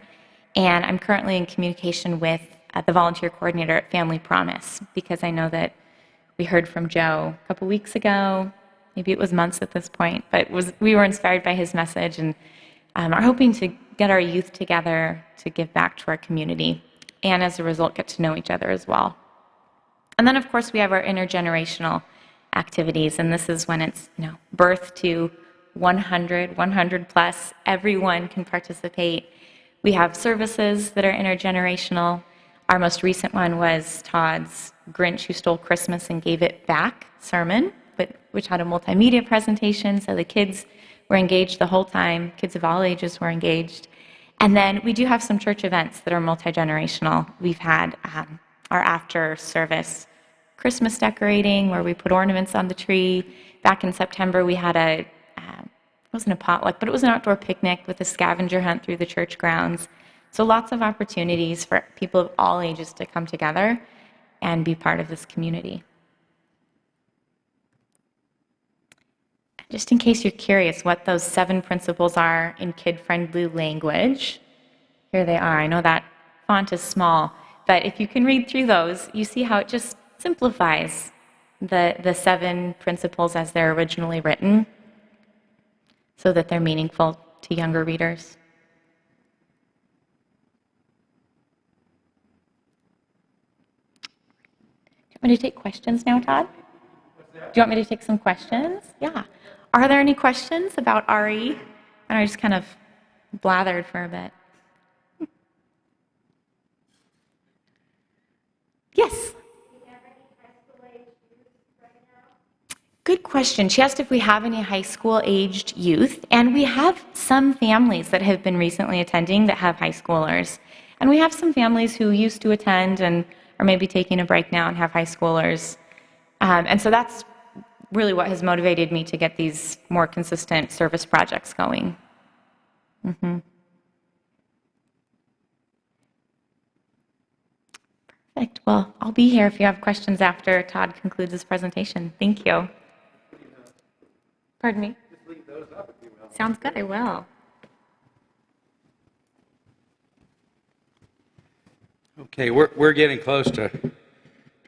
and I'm currently in communication with the volunteer coordinator at Family Promise, because I know that we heard from Joe a couple weeks ago, maybe it was months at this point, but we were inspired by his message, and are hoping to get our youth together to give back to our community, and as a result get to know each other as well. And then of course we have our intergenerational activities, and this is when it's birth to 100 plus, everyone can participate. We have services that are intergenerational. Our most recent one was Todd's Grinch Who Stole Christmas and Gave It Back sermon, which had a multimedia presentation, so the kids were engaged the whole time. Kids of all ages were engaged. And then we do have some church events that are multi-generational. We've had our after-service Christmas decorating, where we put ornaments on the tree. Back in September, we had it wasn't a potluck, but it was an outdoor picnic with a scavenger hunt through the church grounds. So lots of opportunities for people of all ages to come together and be part of this community. Just in case you're curious what those 7 principles are in kid-friendly language, here they are. I know that font is small, but if you can read through those, you see how it just simplifies the 7 principles as they're originally written, so that they're meaningful to younger readers. Do you want me to take questions now, Todd? Do you want me to take some questions? Yeah. Are there any questions about RE? And I just kind of blathered for a bit. Yes? Good question. She asked if we have any high school-aged youth, and we have some families that have been recently attending that have high schoolers. And we have some families who used to attend and are maybe taking a break now and have high schoolers. And so that's really what has motivated me to get these more consistent service projects going. Mm-hmm. Perfect. Well, I'll be here if you have questions after Todd concludes his presentation. Thank you. Pardon me? Just leave those up if you will. Sounds good, I will. Okay, we're getting close to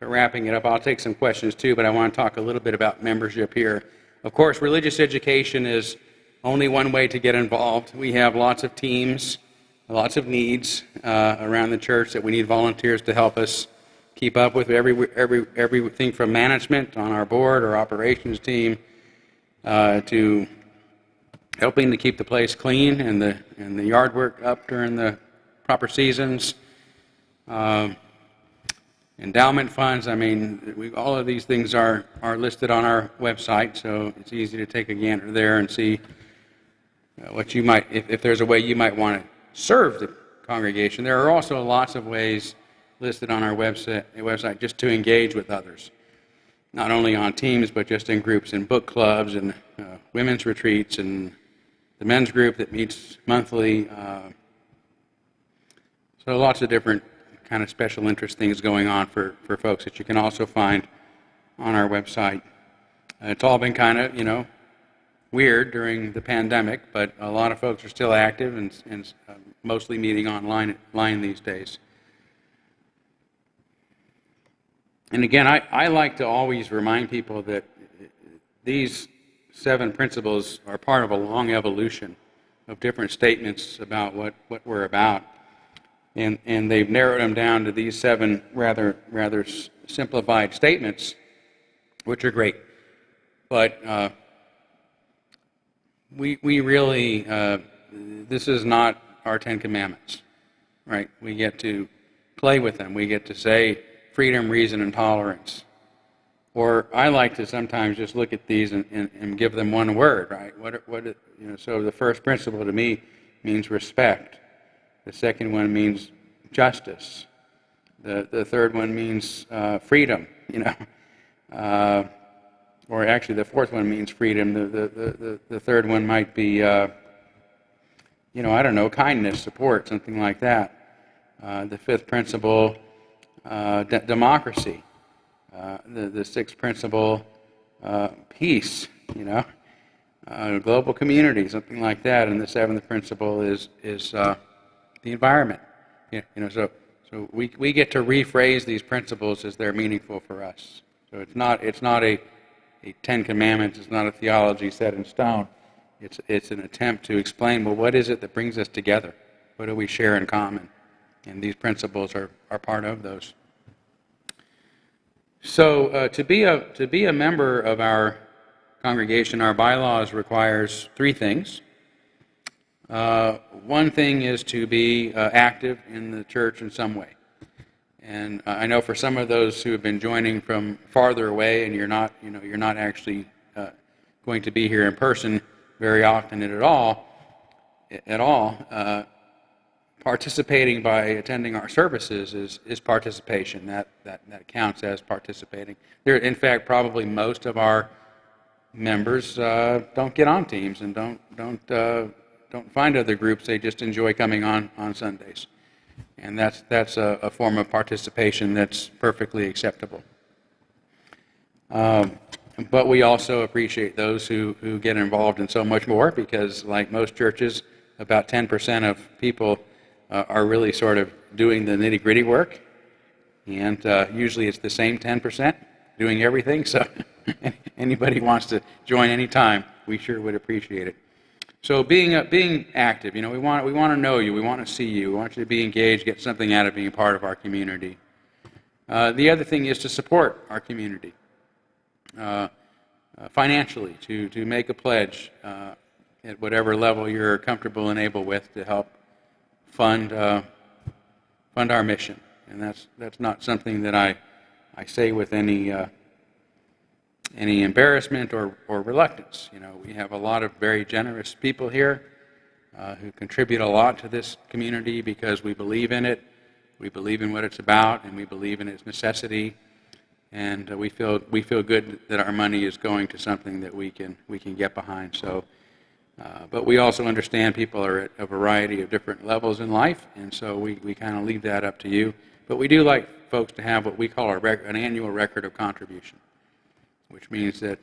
wrapping it up. I'll take some questions too, but I want to talk a little bit about membership here. Of course, religious education is only one way to get involved. We have lots of teams, lots of needs around the church that we need volunteers to help us keep up with. Everything from management on our board or operations team to helping to keep the place clean and the yard work up during the proper seasons. Endowment funds, I mean, all of these things are listed on our website, so it's easy to take a gander there and see what you might, if there's a way you might want to serve the congregation. There are also lots of ways listed on our website just to engage with others, not only on teams, but just in groups, in book clubs and women's retreats and the men's group that meets monthly. So lots of different kind of special interest things going on for folks that you can also find on our website. It's all been kind of, weird during the pandemic, but a lot of folks are still active and mostly meeting online these days. And again, I like to always remind people that these 7 principles are part of a long evolution of different statements about what we're about. And they've narrowed them down to these 7 rather simplified statements, which are great. But we really, this is not our 10 Commandments, right? We get to play with them. We get to say freedom, reason, and tolerance. Or I like to sometimes just look at these and give them one word, right? So the first principle to me means respect. The second one means justice. The third one means freedom, or actually the fourth one means freedom. The third one might be, kindness, support, something like that. The fifth principle, democracy. The sixth principle, peace, global community, something like that. And the seventh principle is the environment. So we get to rephrase these principles as they're meaningful for us. So it's not a 10 Commandments. It's not a theology set in stone. It's an attempt to explain, well, what is it that brings us together? What do we share in common? And these principles are part of those. So to be a member of our congregation, our bylaws requires 3 things. One thing is to be active in the church in some way. And I know for some of those who have been joining from farther away, and you're not actually going to be here in person very often at all, participating by attending our services is participation. That counts as participating. In fact, probably most of our members don't get on teams and don't find other groups. They just enjoy coming on Sundays, and that's a form of participation that's perfectly acceptable. But we also appreciate those who get involved in so much more, because like most churches, about 10% of people are really sort of doing the nitty-gritty work, and usually it's the same 10% doing everything. So anybody wants to join anytime, we sure would appreciate it. So being active, we want to know you, we want to see you, we want you to be engaged, get something out of being part of our community. The other thing is to support our community financially, to make a pledge at whatever level you're comfortable and able with to help fund our mission. And that's not something that I say with any embarrassment or reluctance. We have a lot of very generous people here who contribute a lot to this community because we believe in it, we believe in what it's about, and we believe in its necessity. And we feel good that our money is going to something that we can get behind. So. But we also understand people are at a variety of different levels in life, and so we kind of leave that up to you. But we do like folks to have what we call an annual record of contribution, which means that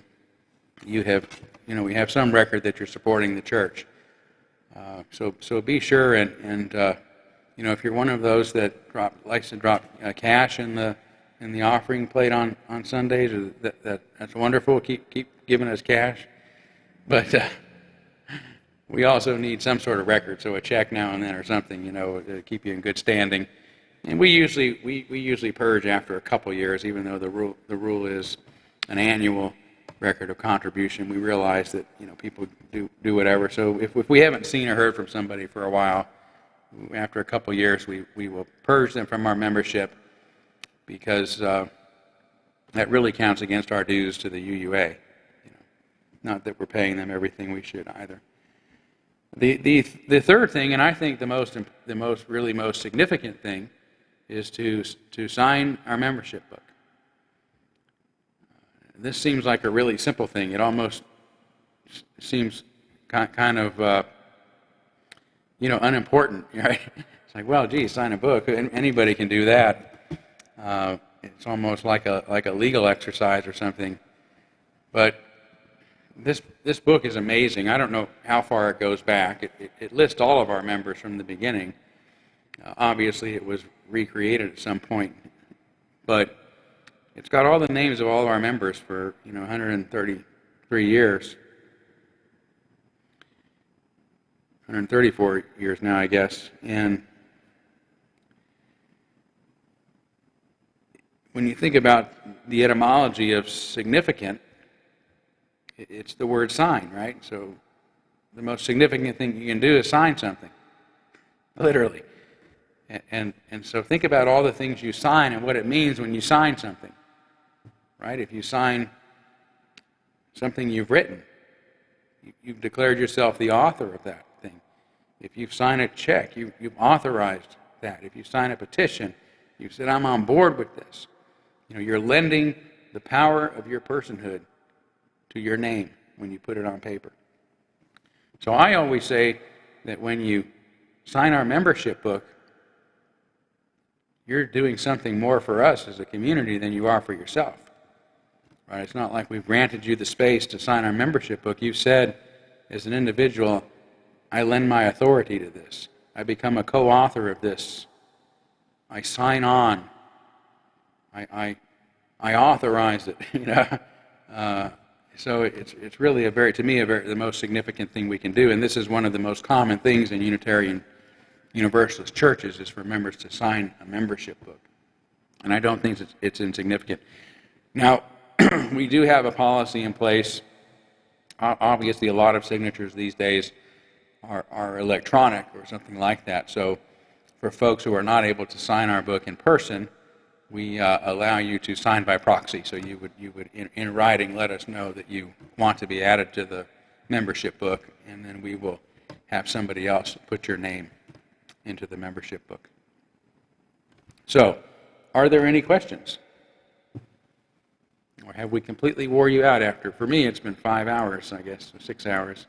we have some record that you're supporting the church. So be sure, and if you're one of those that likes to drop cash in the offering plate on Sundays, that's wonderful. Keep giving us cash, but. We also need some sort of record, so a check now and then or something, to keep you in good standing. And we usually purge after a couple years, even though the rule is an annual record of contribution. We realize that people do whatever. So if we haven't seen or heard from somebody for a while, after a couple years, we will purge them from our membership, because that really counts against our dues to the UUA. Not that we're paying them everything we should either. The third thing, and I think the most significant thing, is to sign our membership book. This seems like a really simple thing. It almost seems kind of unimportant, right? It's like, well, gee, sign a book. Anybody can do that. It's almost like a legal exercise or something. But this book is amazing. I don't know how far it goes back. It lists all of our members from the beginning. Obviously, it was recreated at some point, but it's got all the names of all of our members for 133 years, 134 years now, I guess. And when you think about the etymology of significant, it's the word sign, right? So the most significant thing you can do is sign something, literally. And so think about all the things you sign and what it means when you sign something, right? If you sign something you've written, you've declared yourself the author of that thing. If you sign a check, you've authorized that. If you sign a petition, you've said, I'm on board with this. You're lending the power of your personhood to your name when you put it on paper. So I always say that when you sign our membership book, you're doing something more for us as a community than you are for yourself. Right? It's not like we've granted you the space to sign our membership book. You've said, as an individual, I lend my authority to this. I become a co-author of this. I sign on. I authorize it. So it's really the most significant thing we can do, and this is one of the most common things in Unitarian Universalist churches is for members to sign a membership book, and I don't think it's insignificant. Now, we do have a policy in place. Obviously, a lot of signatures these days are electronic or something like that. So, for folks who are not able to sign our book in person, we allow you to sign by proxy. So you would in writing let us know that you want to be added to the membership book, and then we will have somebody else put your name into the membership book. So, are there any questions? Or have we completely wore you out after? For me, it's been 5 hours, I guess, or 6 hours.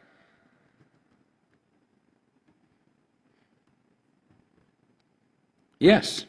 Yes.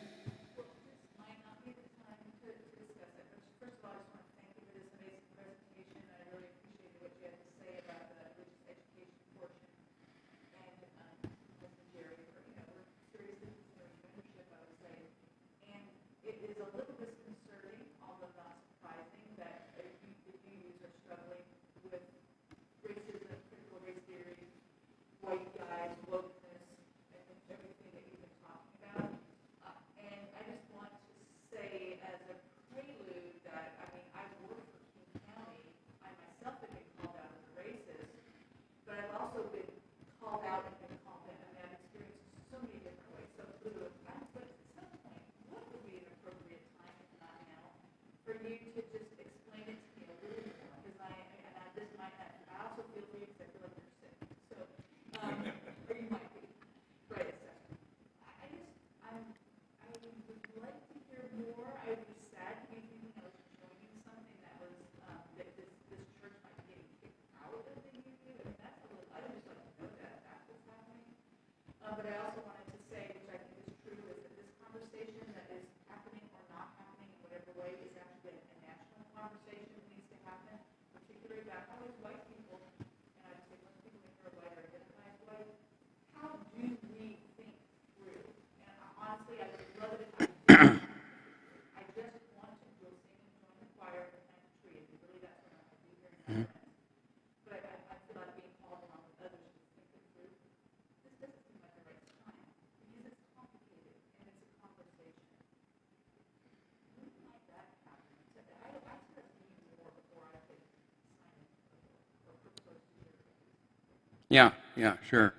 Yeah, sure.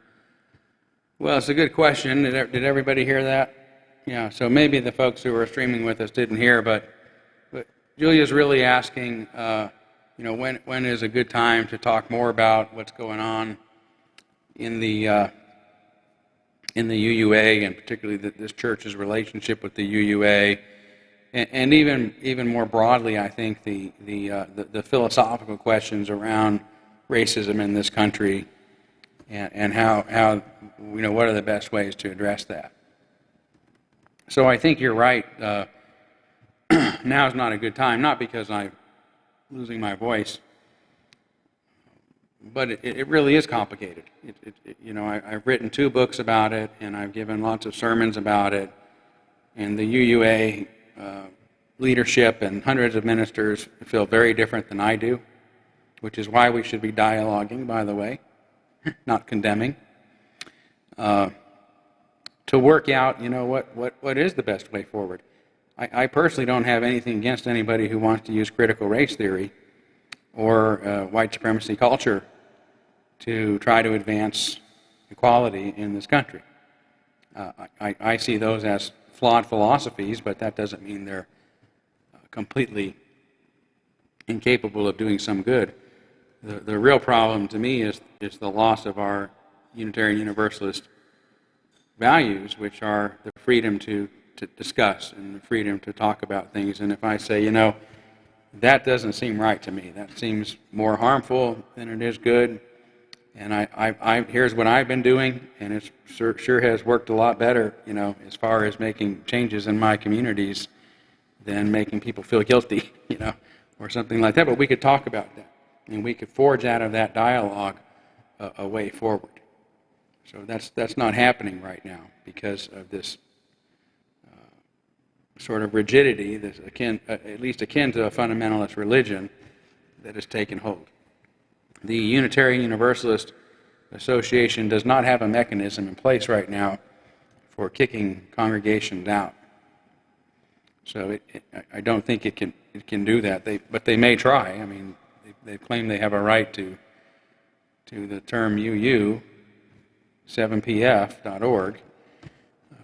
Well, it's a good question. Did everybody hear that? Yeah, so maybe the folks who were streaming with us didn't hear, but Julia's really asking, when is a good time to talk more about what's going on in the UUA, and particularly this church's relationship with the UUA, and even more broadly, I think the philosophical questions around racism in this country, and how what are the best ways to address that. So I think you're right. now is not a good time, not because I'm losing my voice, but it really is complicated. I've written 2 books about it, and I've given lots of sermons about it, and the UUA leadership and hundreds of ministers feel very different than I do, which is why we should be dialoguing, by the way, not condemning, to work out, what is the best way forward. I personally don't have anything against anybody who wants to use critical race theory or white supremacy culture to try to advance equality in this country. I see those as flawed philosophies, but that doesn't mean they're completely incapable of doing some good. The real problem to me is the loss of our Unitarian Universalist values, which are the freedom to discuss and the freedom to talk about things. And if I say, that doesn't seem right to me, that seems more harmful than it is good, and here's what I've been doing, and it sure has worked a lot better, as far as making changes in my communities than making people feel guilty, or something like that. But we could talk about that, and we could forge out of that dialogue a way forward. So that's not happening right now because of this sort of rigidity that's at least akin to a fundamentalist religion that has taken hold. The Unitarian Universalist Association does not have a mechanism in place right now for kicking congregations out. So I don't think it can do that. But they may try. I mean, they claim they have a right to the term UU7pf.org,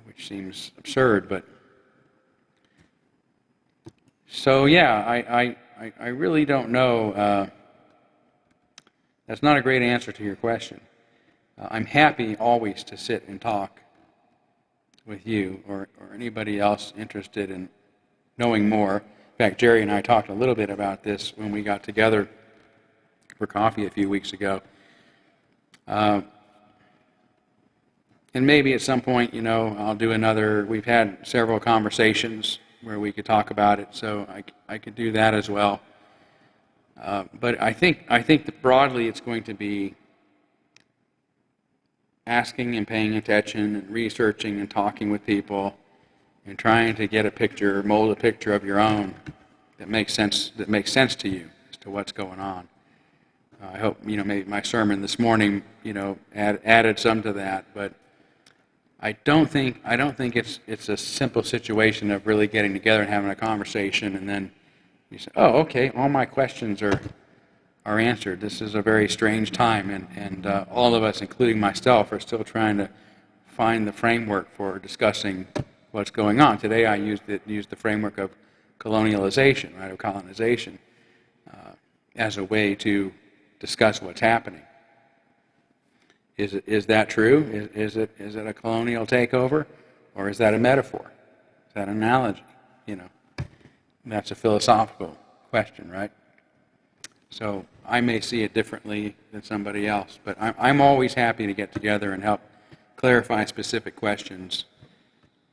which seems absurd. But so yeah, I really don't know. That's not a great answer to your question. I'm happy always to sit and talk with you or anybody else interested in knowing more. In fact, Jerry and I talked a little bit about this when we got together for coffee a few weeks ago. And maybe at some point, I'll do another. We've had several conversations where we could talk about it, so I could do that as well. But I think that broadly it's going to be asking and paying attention and researching and talking with people and trying to get a picture, mold a picture of your own that makes sense to you as to what's going on. I hope maybe my sermon this morning added some to that, but I don't think it's a simple situation of really getting together and having a conversation and then you say, oh, okay, all my questions are answered. This is a very strange time, and all of us, including myself, are still trying to find the framework for discussing what's going on. Today I used the framework of colonialization, right, of colonization, as a way to discuss what's happening. Is that true? Is it a colonial takeover, or is that a metaphor? Is that an analogy? That's a philosophical question, right? So I may see it differently than somebody else, but I'm always happy to get together and help clarify specific questions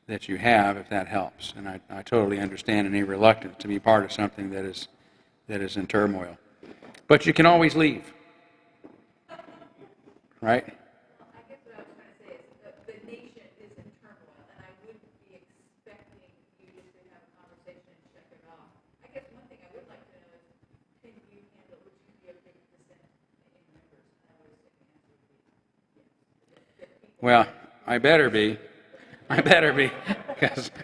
that you have, if that helps. And I totally understand any reluctance to be part of something that is in turmoil. But you can always leave, right? I guess what I was trying to say is that the nation is in turmoil, and I wouldn't be expecting you just to have a conversation and check it off. I guess one thing I would like to know is, can you handle, would you be a big dissent in members? And I would say the answer would be yes. Well, I better be. Because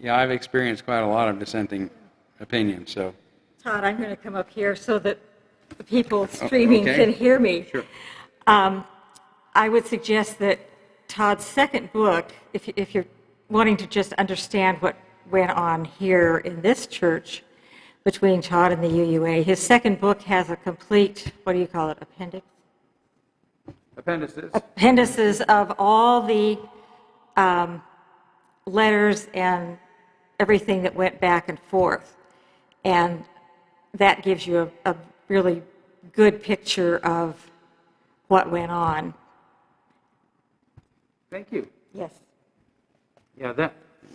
yeah, I've experienced quite a lot of dissenting opinions, so. Todd, I'm going to come up here so that the people streaming okay. can hear me. Sure. I would suggest that Todd's second book, if you're wanting to just understand what went on here in this church between Todd and the UUA, his second book has a complete, what do you call it, appendix? Appendices of all the letters and everything that went back and forth. And that gives you a really good picture of what went on. Thank you. Yes. Yeah,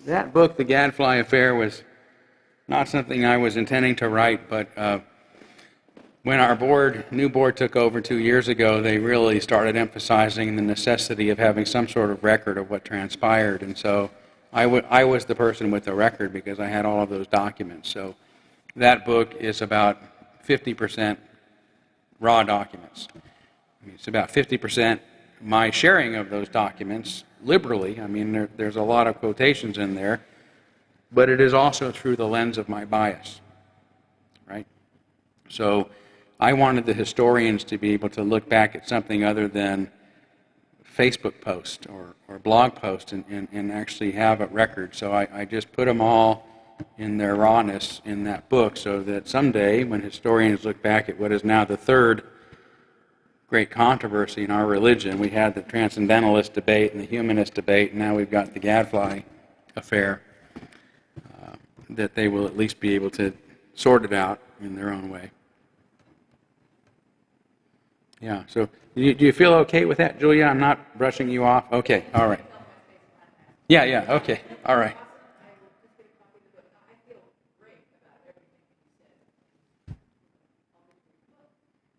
that book, The Gadfly Affair, was not something I was intending to write, but when our new board took over 2 years ago, they really started emphasizing the necessity of having some sort of record of what transpired, and so I was the person with the record because I had all of those documents. So that book is about 50% raw documents. I mean, it's about 50% my sharing of those documents liberally. I mean, there's a lot of quotations in there, but it is also through the lens of my bias, right? So I wanted the historians to be able to look back at something other than Facebook post or blog post and actually have a record. So I just put them all in their rawness in that book so that someday when historians look back at what is now the third great controversy in our religion, we had the transcendentalist debate and the humanist debate, and now we've got the Gadfly affair, that they will at least be able to sort it out in their own way. Yeah, so do you feel okay with that, Julia? I'm not brushing you off? Okay, all right. Yeah, okay, all right.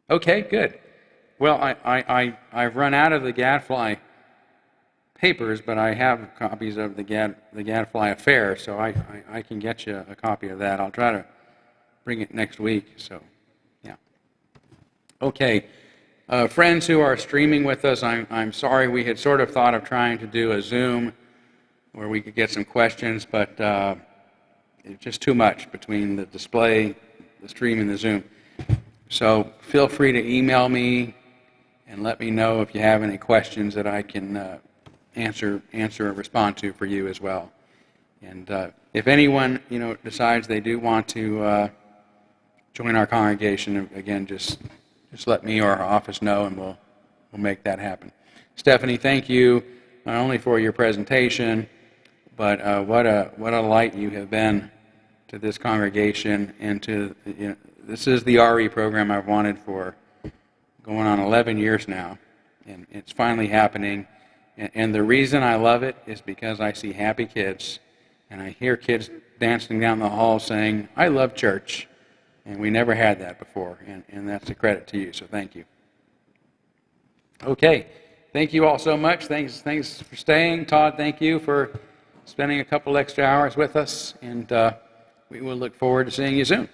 Okay, good. Well, I've run out of the Gadfly Papers, but I have copies of the Gadfly Affair, so I can get you a copy of that. I'll try to bring it next week, so yeah. Okay, friends who are streaming with us, I'm sorry, we had sort of thought of trying to do a Zoom where we could get some questions, but it's just too much between the display, the stream, and the Zoom. So feel free to email me and let me know if you have any questions that I can answer or respond to for you as well. And if anyone decides they do want to join our congregation, again, just let me or our office know, and we'll make that happen. Stephanie, thank you not only for your presentation, but what a light you have been to this congregation and to this is the RE program I've wanted for going on 11 years now, and it's finally happening. And the reason I love it is because I see happy kids, and I hear kids dancing down the hall saying, "I love church," and we never had that before, and that's a credit to you, so thank you. Okay, thank you all so much. Thanks for staying. Todd, thank you for spending a couple extra hours with us, and we will look forward to seeing you soon.